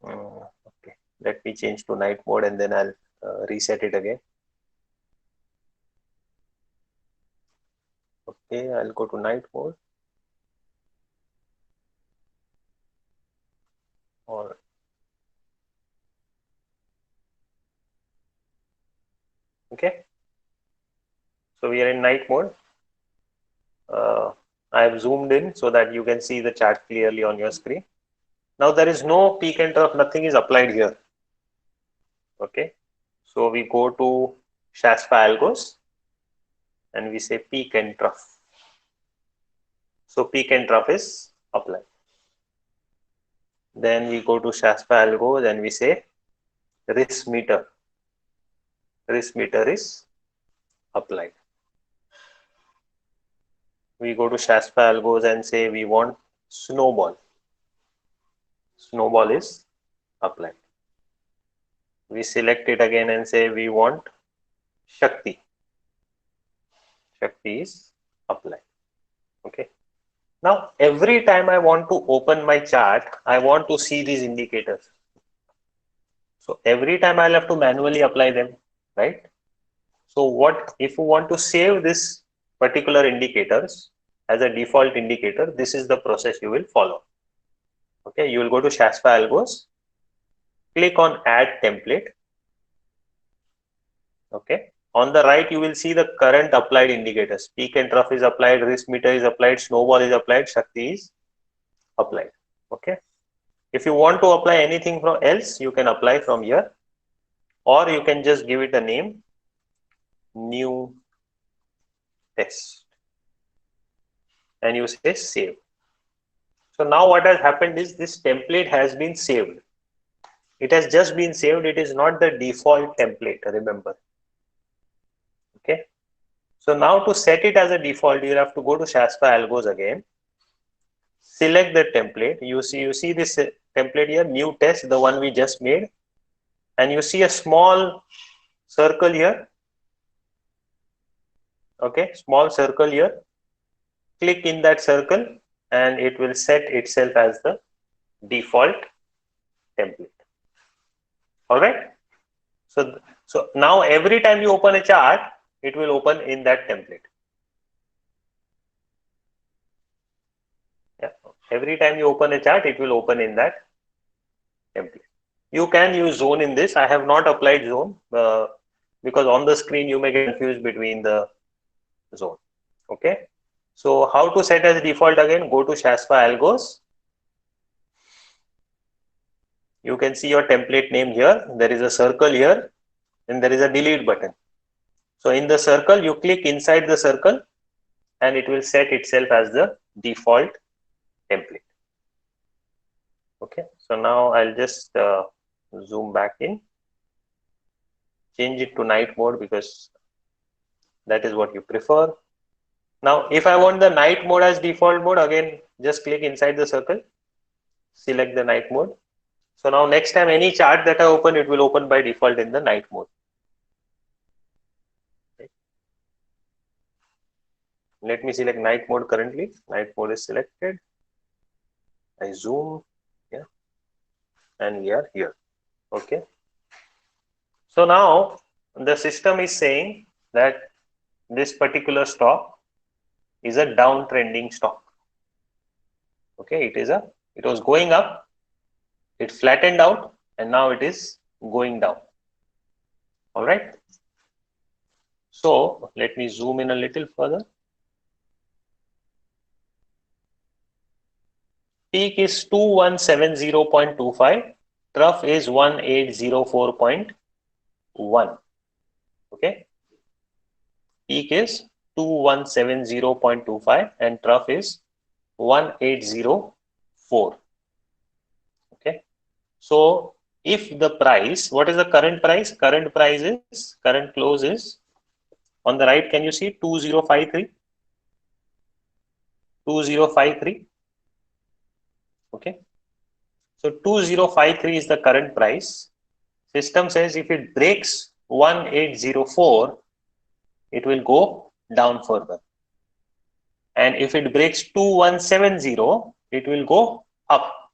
Okay, let me change to night mode and then I'll reset it again. Okay, I'll go to night mode. Or okay, so we are in night mode. I have zoomed in so that you can see the chart clearly on your screen. Now there is no peak and trough, nothing is applied here. Okay, so we go to Shaspa Algos and we say peak and trough. So peak and trough is applied. Then we go to Shaspa Algos and we say risk meter. Risk meter is applied. We go to Shaspa Algos and say we want snowball. Snowball is applied. We select it again and say we want Shakti. Shakti is applied. Okay. Now every time I want to open my chart, I want to see these indicators. So every time I'll have to manually apply them, right? So what if you want to save this particular indicators as a default indicator, this is the process you will follow. Okay, you will go to Shaspa Algos, click on add template. Okay, on the right you will see the current applied indicators. Peak and trough is applied, risk meter is applied, snowball is applied, Shakti is applied. Okay, if you want to apply anything from else, you can apply from here, or you can just give it a name, new test, and you say save. So now what has happened is this template has been saved. It has just been saved. It is not the default template, remember. Okay. So now to set it as a default, you have to go to Shaspa Algos again. Select the template. You see this template here, new test, the one we just made. And you see a small circle here. Okay, small circle here. Click in that circle and it will set itself as the default template. All right. So now every time you open a chart, it will open in that template. Yeah. Every time you open a chart, it will open in that template. You can use zone in this. I have not applied zone because on the screen you may get confused between the zone. Okay. So how to set as default again? Go to Shaspa Algos. You can see your template name here. There is a circle here and there is a delete button. So in the circle, you click inside the circle and it will set itself as the default template. Okay, so now I'll just zoom back in, change it to night mode because that is what you prefer. Now, if I want the night mode as default mode, again, just click inside the circle, select the night mode. So now next time any chart that I open, it will open by default in the night mode. Let me select night mode currently. Night mode is selected. I zoom, yeah, and we are here. Okay. So now the system is saying that this particular stock is a downtrending stock. Okay, it was going up, it flattened out, and now it is going down. All right. So let me zoom in a little further. Peak is 2170.25, trough is 1804.1. Okay, peak is 2170.25 and trough is 1804. Okay, so if the price, what is the current price? Current price is, current close is on the right. Can you see 2053? 2053. Okay, so 2053 is the current price. System says if it breaks 1804, it will go down further. And if it breaks 2170, it will go up.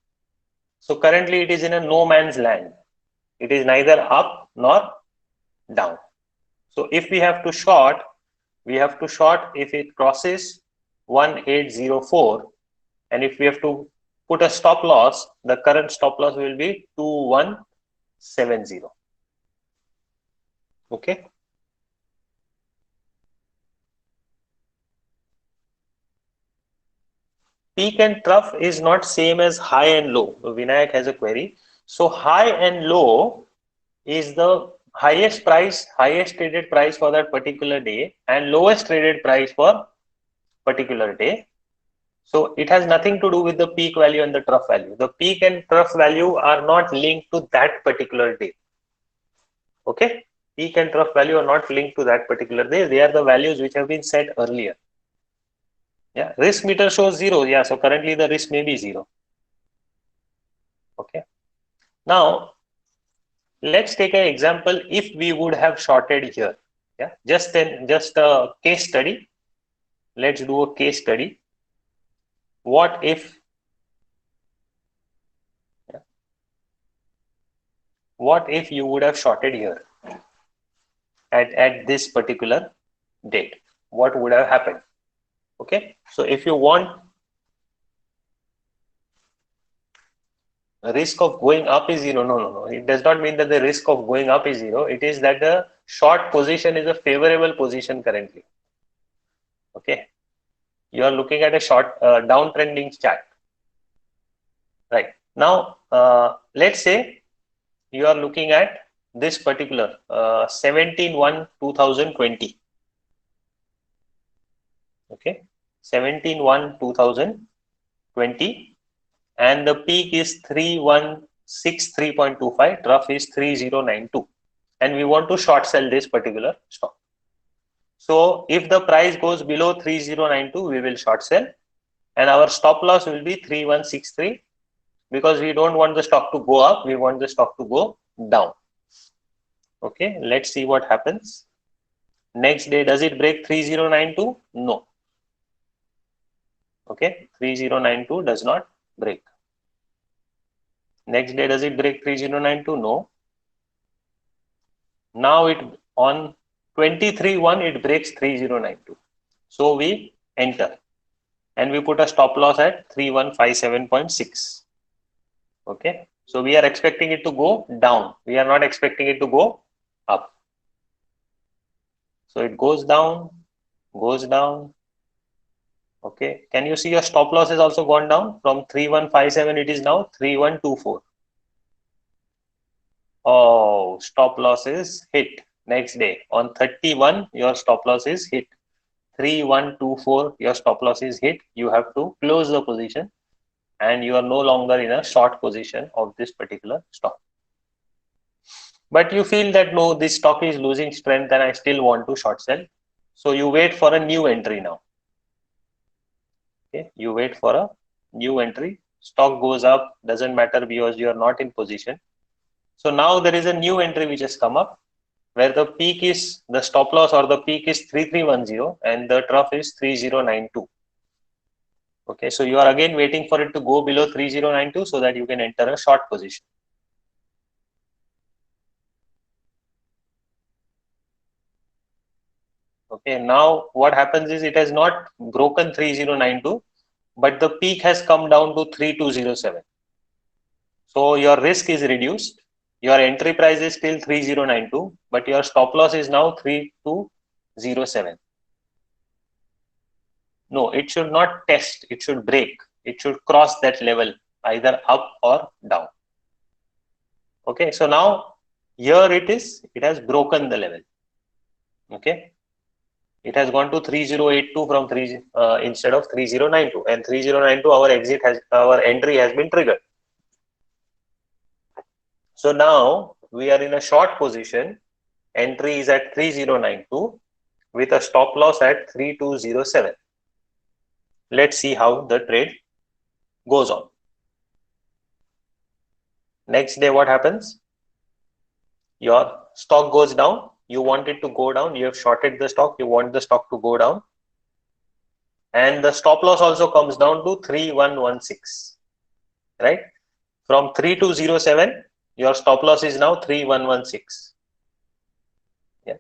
So currently it is in a no man's land. It is neither up nor down. So if we have to short, if it crosses 1804, and if we have to put a stop loss, the current stop loss will be 2170. Okay. Peak and trough is not same as high and low. Vinayak has a query. So high and low is the highest price, highest traded price for that particular day, and lowest traded price for particular day. So it has nothing to do with the peak value and the trough value. The peak and trough value are not linked to that particular day. Okay, peak and trough value are not linked to that particular day. They are the values which have been set earlier. Yeah, risk meter shows 0. Yeah, so currently the risk may be 0. Okay. Now let's take an example. If we would have shorted here, yeah, just a case study. Let's do a case study. What if? Yeah, what if you would have shorted here at this particular date? What would have happened? Okay, so if you want the risk of going up is 0, no. It does not mean that the risk of going up is 0. It is that the short position is a favorable position currently. Okay, you are looking at a short downtrending chart. Right now, let's say you are looking at this particular 17/1/2020. Okay, 17/1/2020. And the peak is 3163.25, trough is 3092, and we want to short sell this particular stock. So if the price goes below 3092, we will short sell, and our stop loss will be 3163, because we don't want the stock to go up, we want the stock to go down. Okay, let's see what happens. Next day, does it break 3092? No. Okay, 3092 does not break. Next day, does it break 3092? No. Now it on 23/1 it breaks 3092. So we enter and we put a stop loss at 3157.6. Okay. So we are expecting it to go down. We are not expecting it to go up. So it goes down, goes down. Okay. Can you see your stop loss has also gone down from 3157? It is now 3124. Oh, stop loss is hit. Next day on 31, your stop loss is hit. 3124, your stop loss is hit. You have to close the position, and you are no longer in a short position of this particular stock. But you feel that no, this stock is losing strength and I still want to short sell. So you wait for a new entry now. Okay, you wait for a new entry. Stock goes up, doesn't matter because you are not in position. So now there is a new entry which has come up, where the peak is, the stop loss or the peak is 3310 and the trough is 3092. Okay, so you are again waiting for it to go below 3092 so that you can enter a short position. Okay, now what happens is it has not broken 3092, but the peak has come down to 3207. So your risk is reduced. Your entry price is still 3092, but your stop loss is now 3207. No, it should not test, it should break. It should cross that level, either up or down. Okay, so now here it has broken the level. Okay, it has gone to 3082 from instead of 3092, and 3092 our entry has been triggered. So now we are in a short position. Entry is at 3092 with a stop loss at 3207. Let's see how the trade goes on. Next day, what happens? Your stock goes down. You want it to go down. You have shorted the stock. You want the stock to go down. And the stop loss also comes down to 3116, right? From 3207, your stop loss is now 3116. Yeah.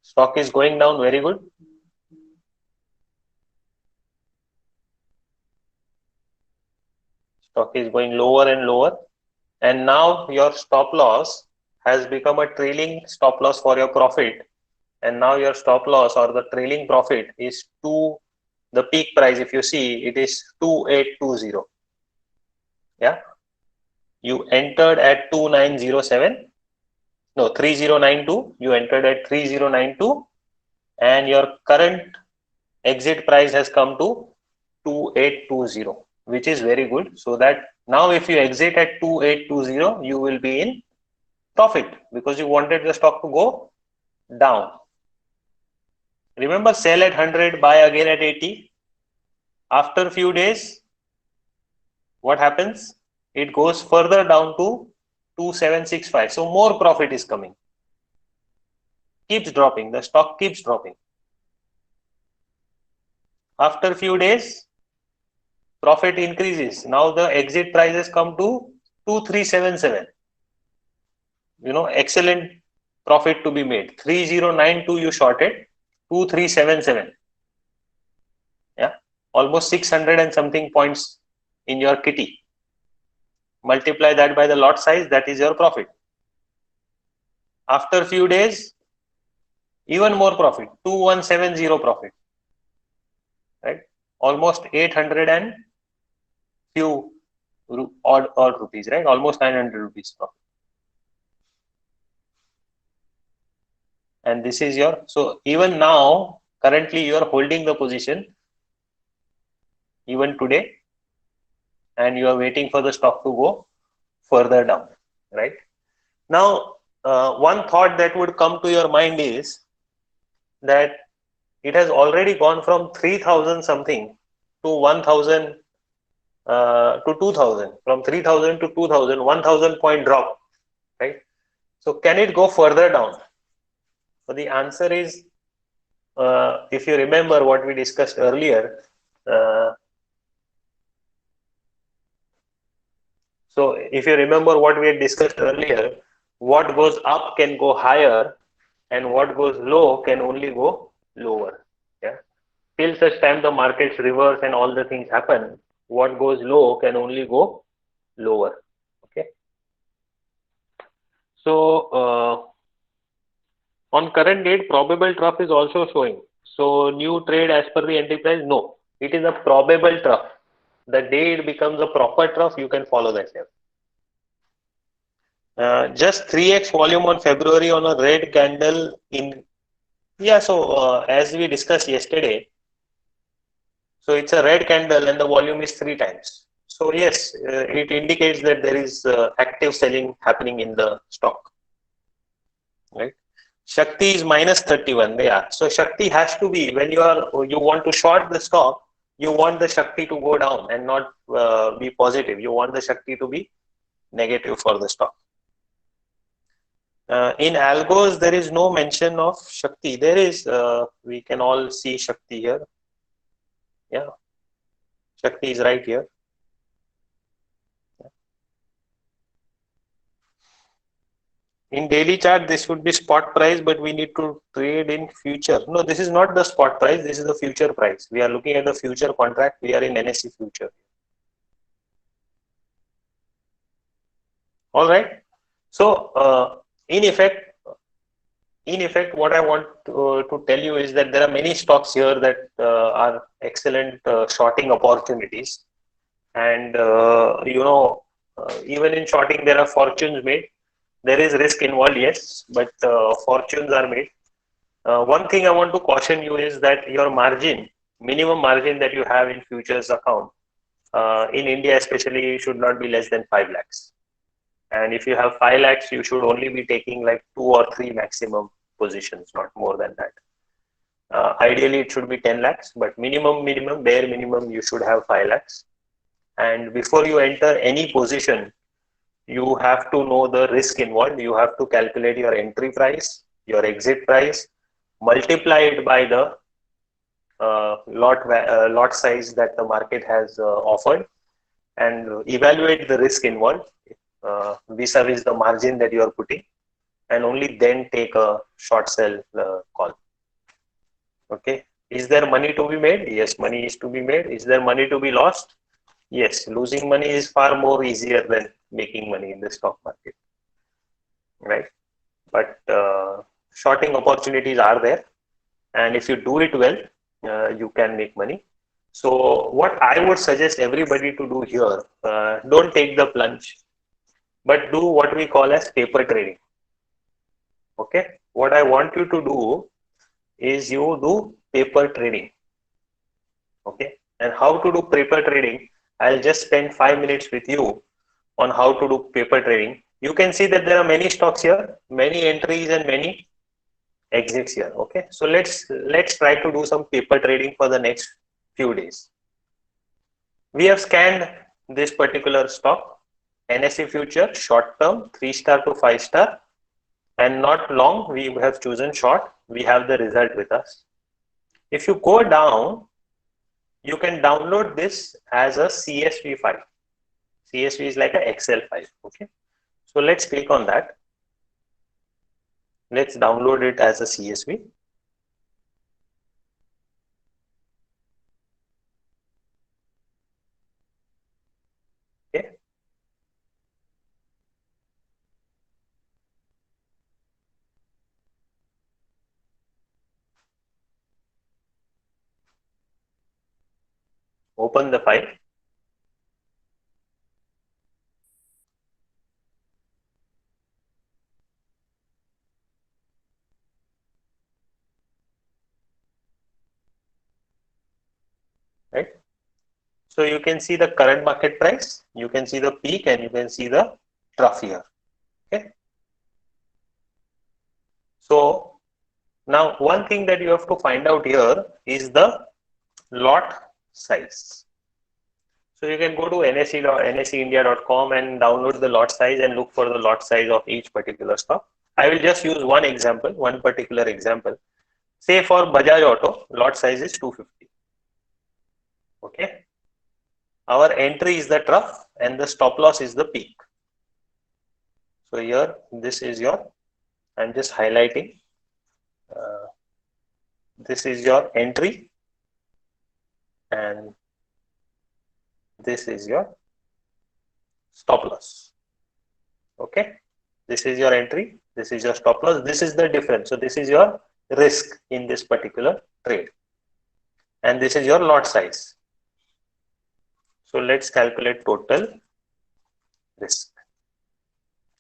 Stock is going down, very good. Stock is going lower and lower. And now your stop loss has become a trailing stop loss for your profit. And now your stop loss or the trailing profit is the peak price. If you see, it is 2820. Yeah. You entered at 2907. No, 3092. You entered at 3092. And your current exit price has come to 2820, which is very good. So that now if you exit at 2820, you will be in profit because you wanted the stock to go down. Remember, sell at 100, buy again at 80. After a few days, what happens? It goes further down to 2765. So more profit is coming. Keeps dropping. The stock keeps dropping. After a few days, profit increases. Now the exit prices come to 2377. Excellent profit to be made. 3092 you shorted, 2377. Yeah, almost 600 and something points in your kitty. Multiply that by the lot size, that is your profit. After a few days, even more profit, 2170 profit. Right? Almost 800 and few odd rupees, right? Almost 900 rupees profit. And this is your, so even now, currently you are holding the position, even today, and you are waiting for the stock to go further down, right? Now, one thought that would come to your mind is that it has already gone from 3000 something to 1000 to 2000, from 3000 to 2000, 1000 point drop, right? So can it go further down? So the answer is, if you remember what we discussed earlier, so if you remember what we had discussed earlier, what goes up can go higher and what goes low can only go lower. Yeah. Till such time the markets reverse and all the things happen, what goes low can only go lower. Okay. So on current date, probable trough is also showing. So new trade as per the enterprise, no, it is a probable trough. The day it becomes a proper trough, you can follow that level. Just 3x volume on February on a red candle in, yeah, so as we discussed yesterday, so it's a red candle and the volume is 3 times. So yes, it indicates that there is active selling happening in the stock, right? Shakti is minus 31. Yeah, so Shakti has to be, when you want to short the stock, you want the Shakti to go down and not be positive. You want the Shakti to be negative for the stock. In algos, there is no mention of Shakti. There is, we can all see Shakti here. Yeah, Shakti is right here. In daily chart, this would be spot price, but we need to trade in future. No, this is not the spot price. This is the future price. We are looking at the future contract. We are in NSE future. All right. So, in effect, what I want to tell you is that there are many stocks here that are excellent shorting opportunities. And, even in shorting, there are fortunes made. There is risk involved, yes, but fortunes are made. One thing I want to caution you is that your margin, minimum margin that you have in futures account, in India especially, should not be less than 5 lakhs. And if you have 5 lakhs, you should only be taking like 2 or 3 maximum positions, not more than that. Ideally it should be 10 lakhs, but bare minimum you should have 5 lakhs. And before you enter any position, you have to know the risk involved. You have to calculate your entry price, your exit price, multiply it by the lot size that the market has offered, and evaluate the risk involved vis-a-vis the margin that you are putting, and only then take a short sell call. Okay. Is there money to be made? Yes, money is to be made. Is there money to be lost? Yes, losing money is far more easier than making money in the stock market, right? But shorting opportunities are there, and if you do it well, you can make money. So what I would suggest everybody to do here, don't take the plunge, but do what we call as paper trading. Okay, what I want you to do is you do paper trading. Okay, and how to do paper trading, I'll just spend 5 minutes with you on how to do paper trading. You can see that there are many stocks here, many entries and many exits here. Okay, so let's try to do some paper trading for the next few days. We have scanned this particular stock, NSE future, short term, 3-star to 5-star, and not long. We have chosen short. We have the result with us. If you go down, you can download this as a CSV file. CSV is like an Excel file. Okay, so let's click on that. Let's download it as a CSV. Okay. Open the file. Right. So you can see the current market price, you can see the peak, and you can see the trough here. Okay. So now one thing that you have to find out here is the lot size. So you can go to nseindia.com and download the lot size and look for the lot size of each particular stock. I will just use one example, one particular example. Say for Bajaj Auto, lot size is 250. Okay. Our entry is the trough and the stop loss is the peak. So here, this is your, I'm just highlighting. This is your entry and this is your stop loss. Okay. This is your entry. This is your stop loss. This is the difference. So this is your risk in this particular trade. And this is your lot size. So let's calculate total risk.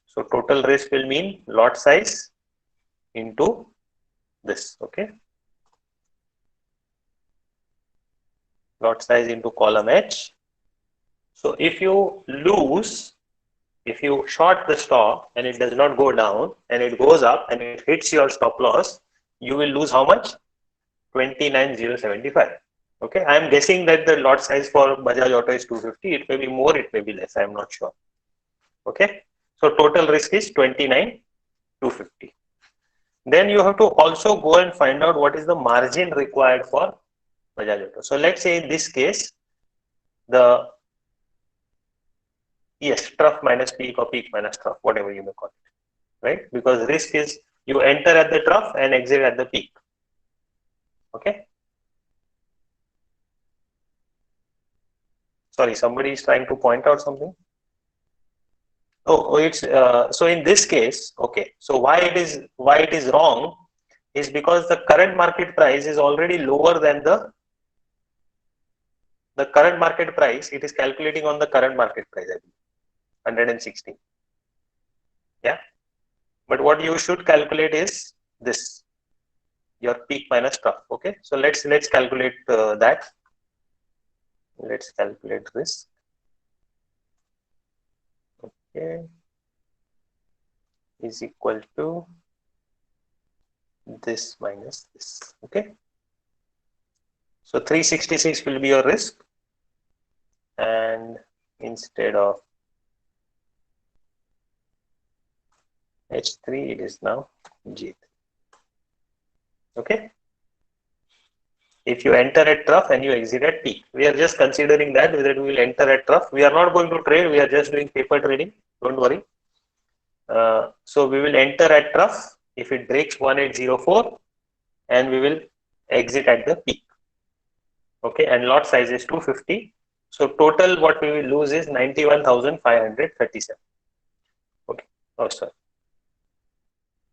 So total risk will mean lot size into this. Okay. Lot size into column H. So if you lose, if you short the stock and it does not go down and it goes up and it hits your stop loss, you will lose how much? 29,075. Okay, I am guessing that the lot size for Bajaj Auto is 250. It may be more, it may be less. I am not sure. Okay, so total risk is 29,250. Then you have to also go and find out what is the margin required for Bajaj Auto. So let's say in this case, the trough minus peak or peak minus trough, whatever you may call it, right? Because risk is you enter at the trough and exit at the peak. Okay. Sorry, somebody is trying to point out something. Oh, it's so in this case, okay. So why it is wrong is because the current market price is already lower than the current market price. It is calculating on the current market price, I believe, 116. Yeah, but what you should calculate is this, your peak minus trough. Okay, so let's calculate that. Let's calculate this. Okay, is equal to this minus this. Okay, So 366 will be your risk, and instead of H3 it is now G3. Okay. If you enter at trough and you exit at peak, we are just considering that whether we will enter at trough. We are not going to trade, we are just doing paper trading, don't worry. So we will enter at trough if it breaks 1804, and we will exit at the peak. Okay, and lot size is 250. So total what we will lose is 91,537. Okay, oh sorry.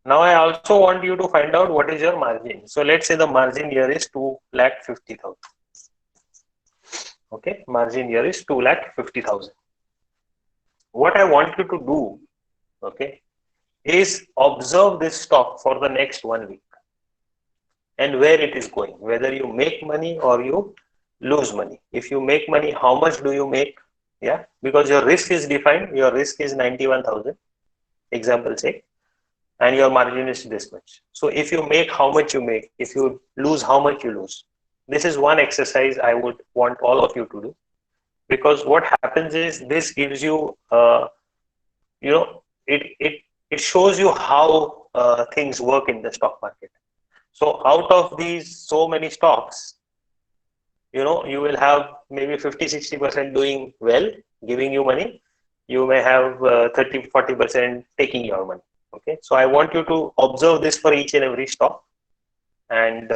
Now I also want you to find out what is your margin. So let's say the margin here is 2,50,000. Okay, margin here is 2,50,000. What I want you to do, okay, is observe this stock for the next 1 week and where it is going, whether you make money or you lose money. If you make money, how much do you make? Yeah, because your risk is defined, your risk is 91,000, example say, and your margin is this much. So if you make, how much you make, if you lose, how much you lose. This is one exercise I would want all of you to do, because what happens is this gives you, you know, it shows you how things work in the stock market. So out of these so many stocks, you will have maybe 50-60% doing well, giving you money. You may have 30-40% taking your money. Okay, so I want you to observe this for each and every stock, and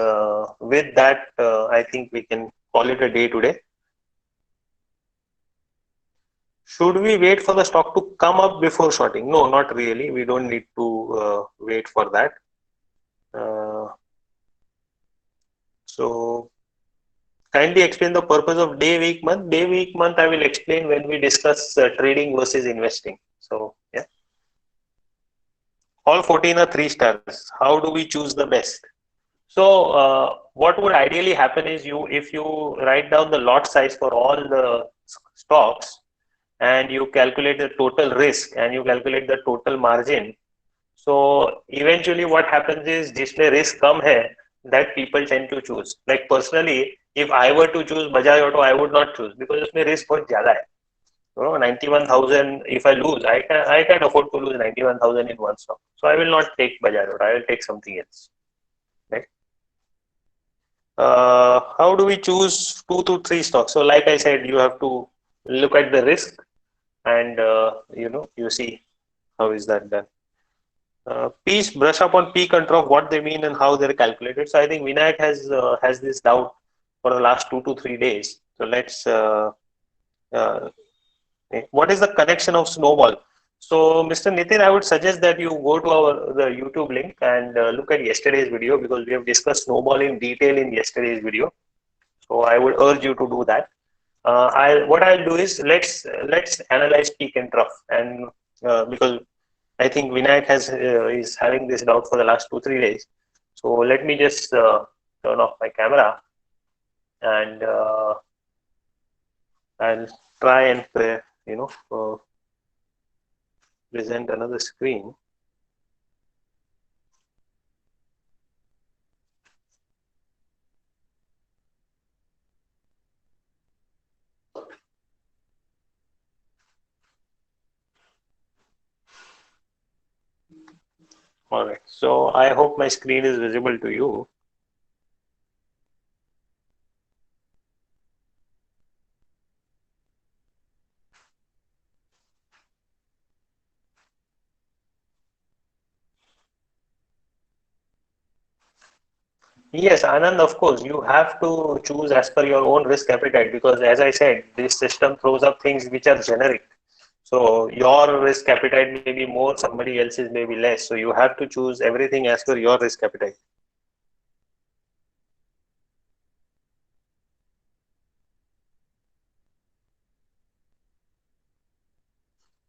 with that, I think we can call it a day today. Should we wait for the stock to come up before shorting? No, not really. We don't need to wait for that. So kindly explain the purpose of day, week, month. Day, week, month I will explain when we discuss trading versus investing. So yeah, all 14 are 3 stars. How do we choose the best? So what would ideally happen is, if you write down the lot size for all the stocks and you calculate the total risk and you calculate the total margin, so eventually what happens is जिसमें risk कम है, that people tend to choose. Like personally, if I were to choose Bajaj Auto, I would not choose because उसमें risk बहुत ज़्यादा है. 91,000. If I lose, I can afford to lose 91,000 in one stock. So I will not take Bajaj Auto. I will take something else. Right? How do we choose 2 to 3 stocks? So like I said, you have to look at the risk, and you see how is that done. Please brush up on peak and trough, what they mean and how they're calculated. So I think Vinayak has this doubt for the last 2 to 3 days. So let's what is the connection of snowball? So Mr. Nitin, I would suggest that you go to the YouTube link and look at yesterday's video, because we have discussed snowball in detail in yesterday's video. So I would urge you to do that. What I'll do is let's analyze peak and trough, and because I think Vinayak is having this doubt for the last 2-3 days. So let me just turn off my camera, and I'll try and present another screen. All right. So I hope my screen is visible to you. Yes, Anand, of course, you have to choose as per your own risk appetite, because as I said, this system throws up things which are generic. So your risk appetite may be more, somebody else's may be less. So you have to choose everything as per your risk appetite.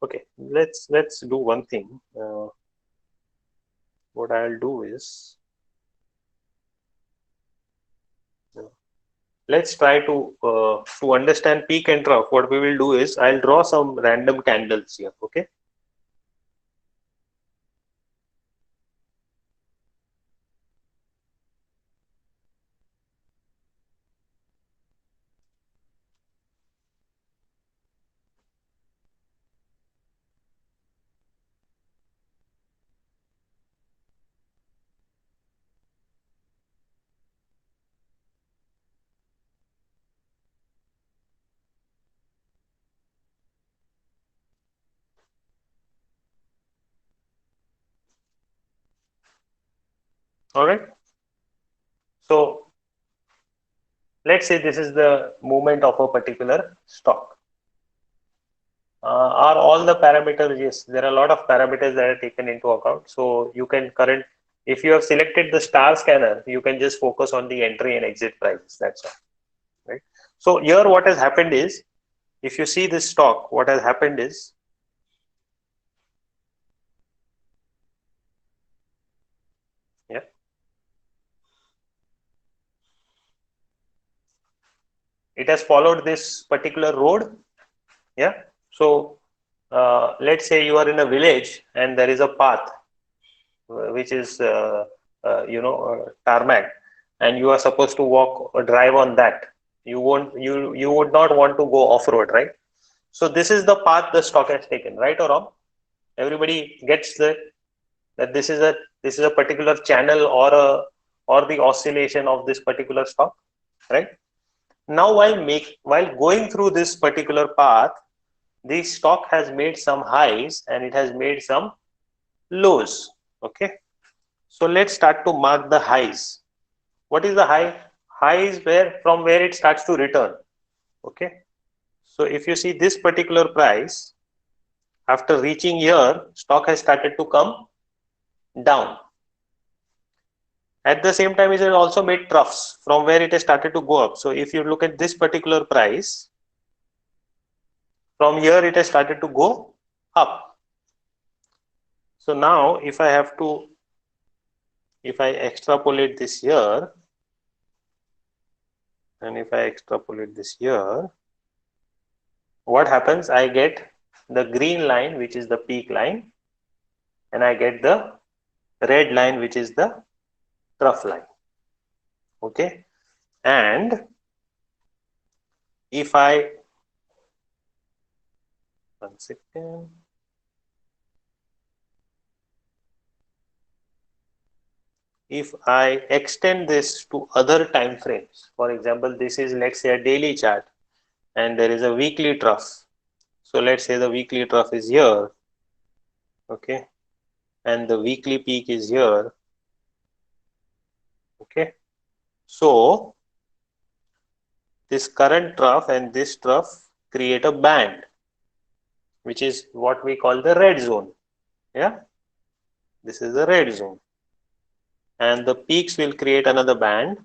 Okay, let's do one thing. What I'll do is, let's try to understand peak and trough. What we will do is, I'll draw some random candles here. Okay. All right. So let's say this is the movement of a particular stock. Are all the parameters? Yes, there are a lot of parameters that are taken into account. So you can if you have selected the star scanner, you can just focus on the entry and exit prices. That's all, right? So here, what has happened is, if you see this stock, what has happened is, yeah, it has followed this particular road. Yeah. So let's say you are in a village and there is a path which is tarmac, and you are supposed to walk or drive on that. You would not want to go off road, right? So this is the path the stock has taken, right or wrong? Everybody gets that this is a particular channel or the oscillation of this particular stock, right? Now while going through this particular path, the stock has made some highs and it has made some lows. Okay, so let's start to mark the highs. What is the high? High is from where it starts to return. Okay, so if you see this particular price, after reaching here, stock has started to come down. At the same time, it has also made troughs from where it has started to go up. So if you look at this particular price, from here it has started to go up. So now if I extrapolate this here, and if I extrapolate this here, what happens? I get the green line, which is the peak line, and I get the red line, which is the trough line. Okay, and if I, one second, if I extend this to other time frames, for example, this is, let's say, a daily chart, and there is a weekly trough. So let's say the weekly trough is here, okay, and the weekly peak is here, okay. So this current trough and this trough create a band, which is what we call the red zone. Yeah, this is the red zone, and the peaks will create another band,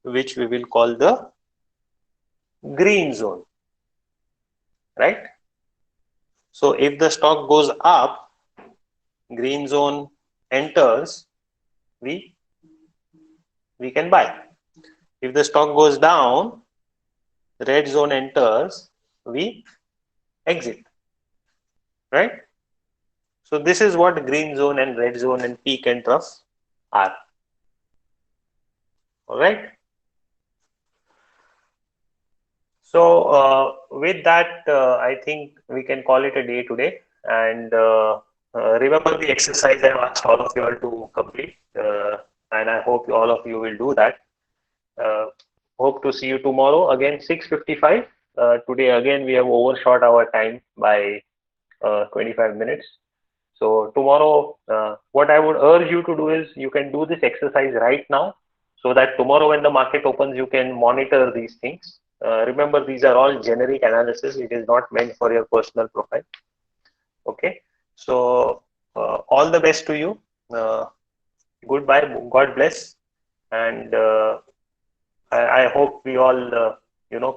which we will call the green zone, right? So if the stock goes up, green zone enters, we can buy. If the stock goes down, red zone enters, we exit, right? So this is what green zone and red zone and peak and trough are. All right. So with that, I think we can call it a day today. And remember the exercise I asked all of you all to complete. And I hope all of you will do that. Hope to see you tomorrow again 6:55. Today again we have overshot our time by 25 minutes. So tomorrow, what I would urge you to do is you can do this exercise right now, so that tomorrow when the market opens, you can monitor these things. Remember, these are all generic analysis. It is not meant for your personal profile. Okay. So all the best to you. Goodbye. God bless. And I hope we all,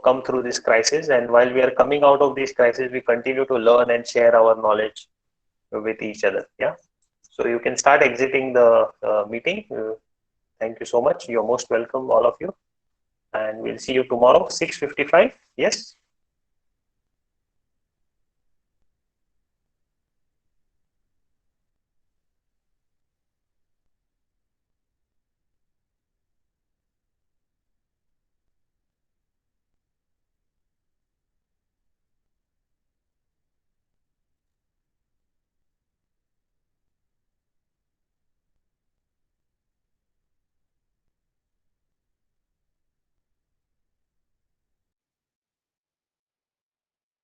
come through this crisis. And while we are coming out of this crisis, we continue to learn and share our knowledge with each other. Yeah. So you can start exiting the meeting. Thank you so much. You're most welcome, all of you. And we'll see you tomorrow, 6:55. Yes.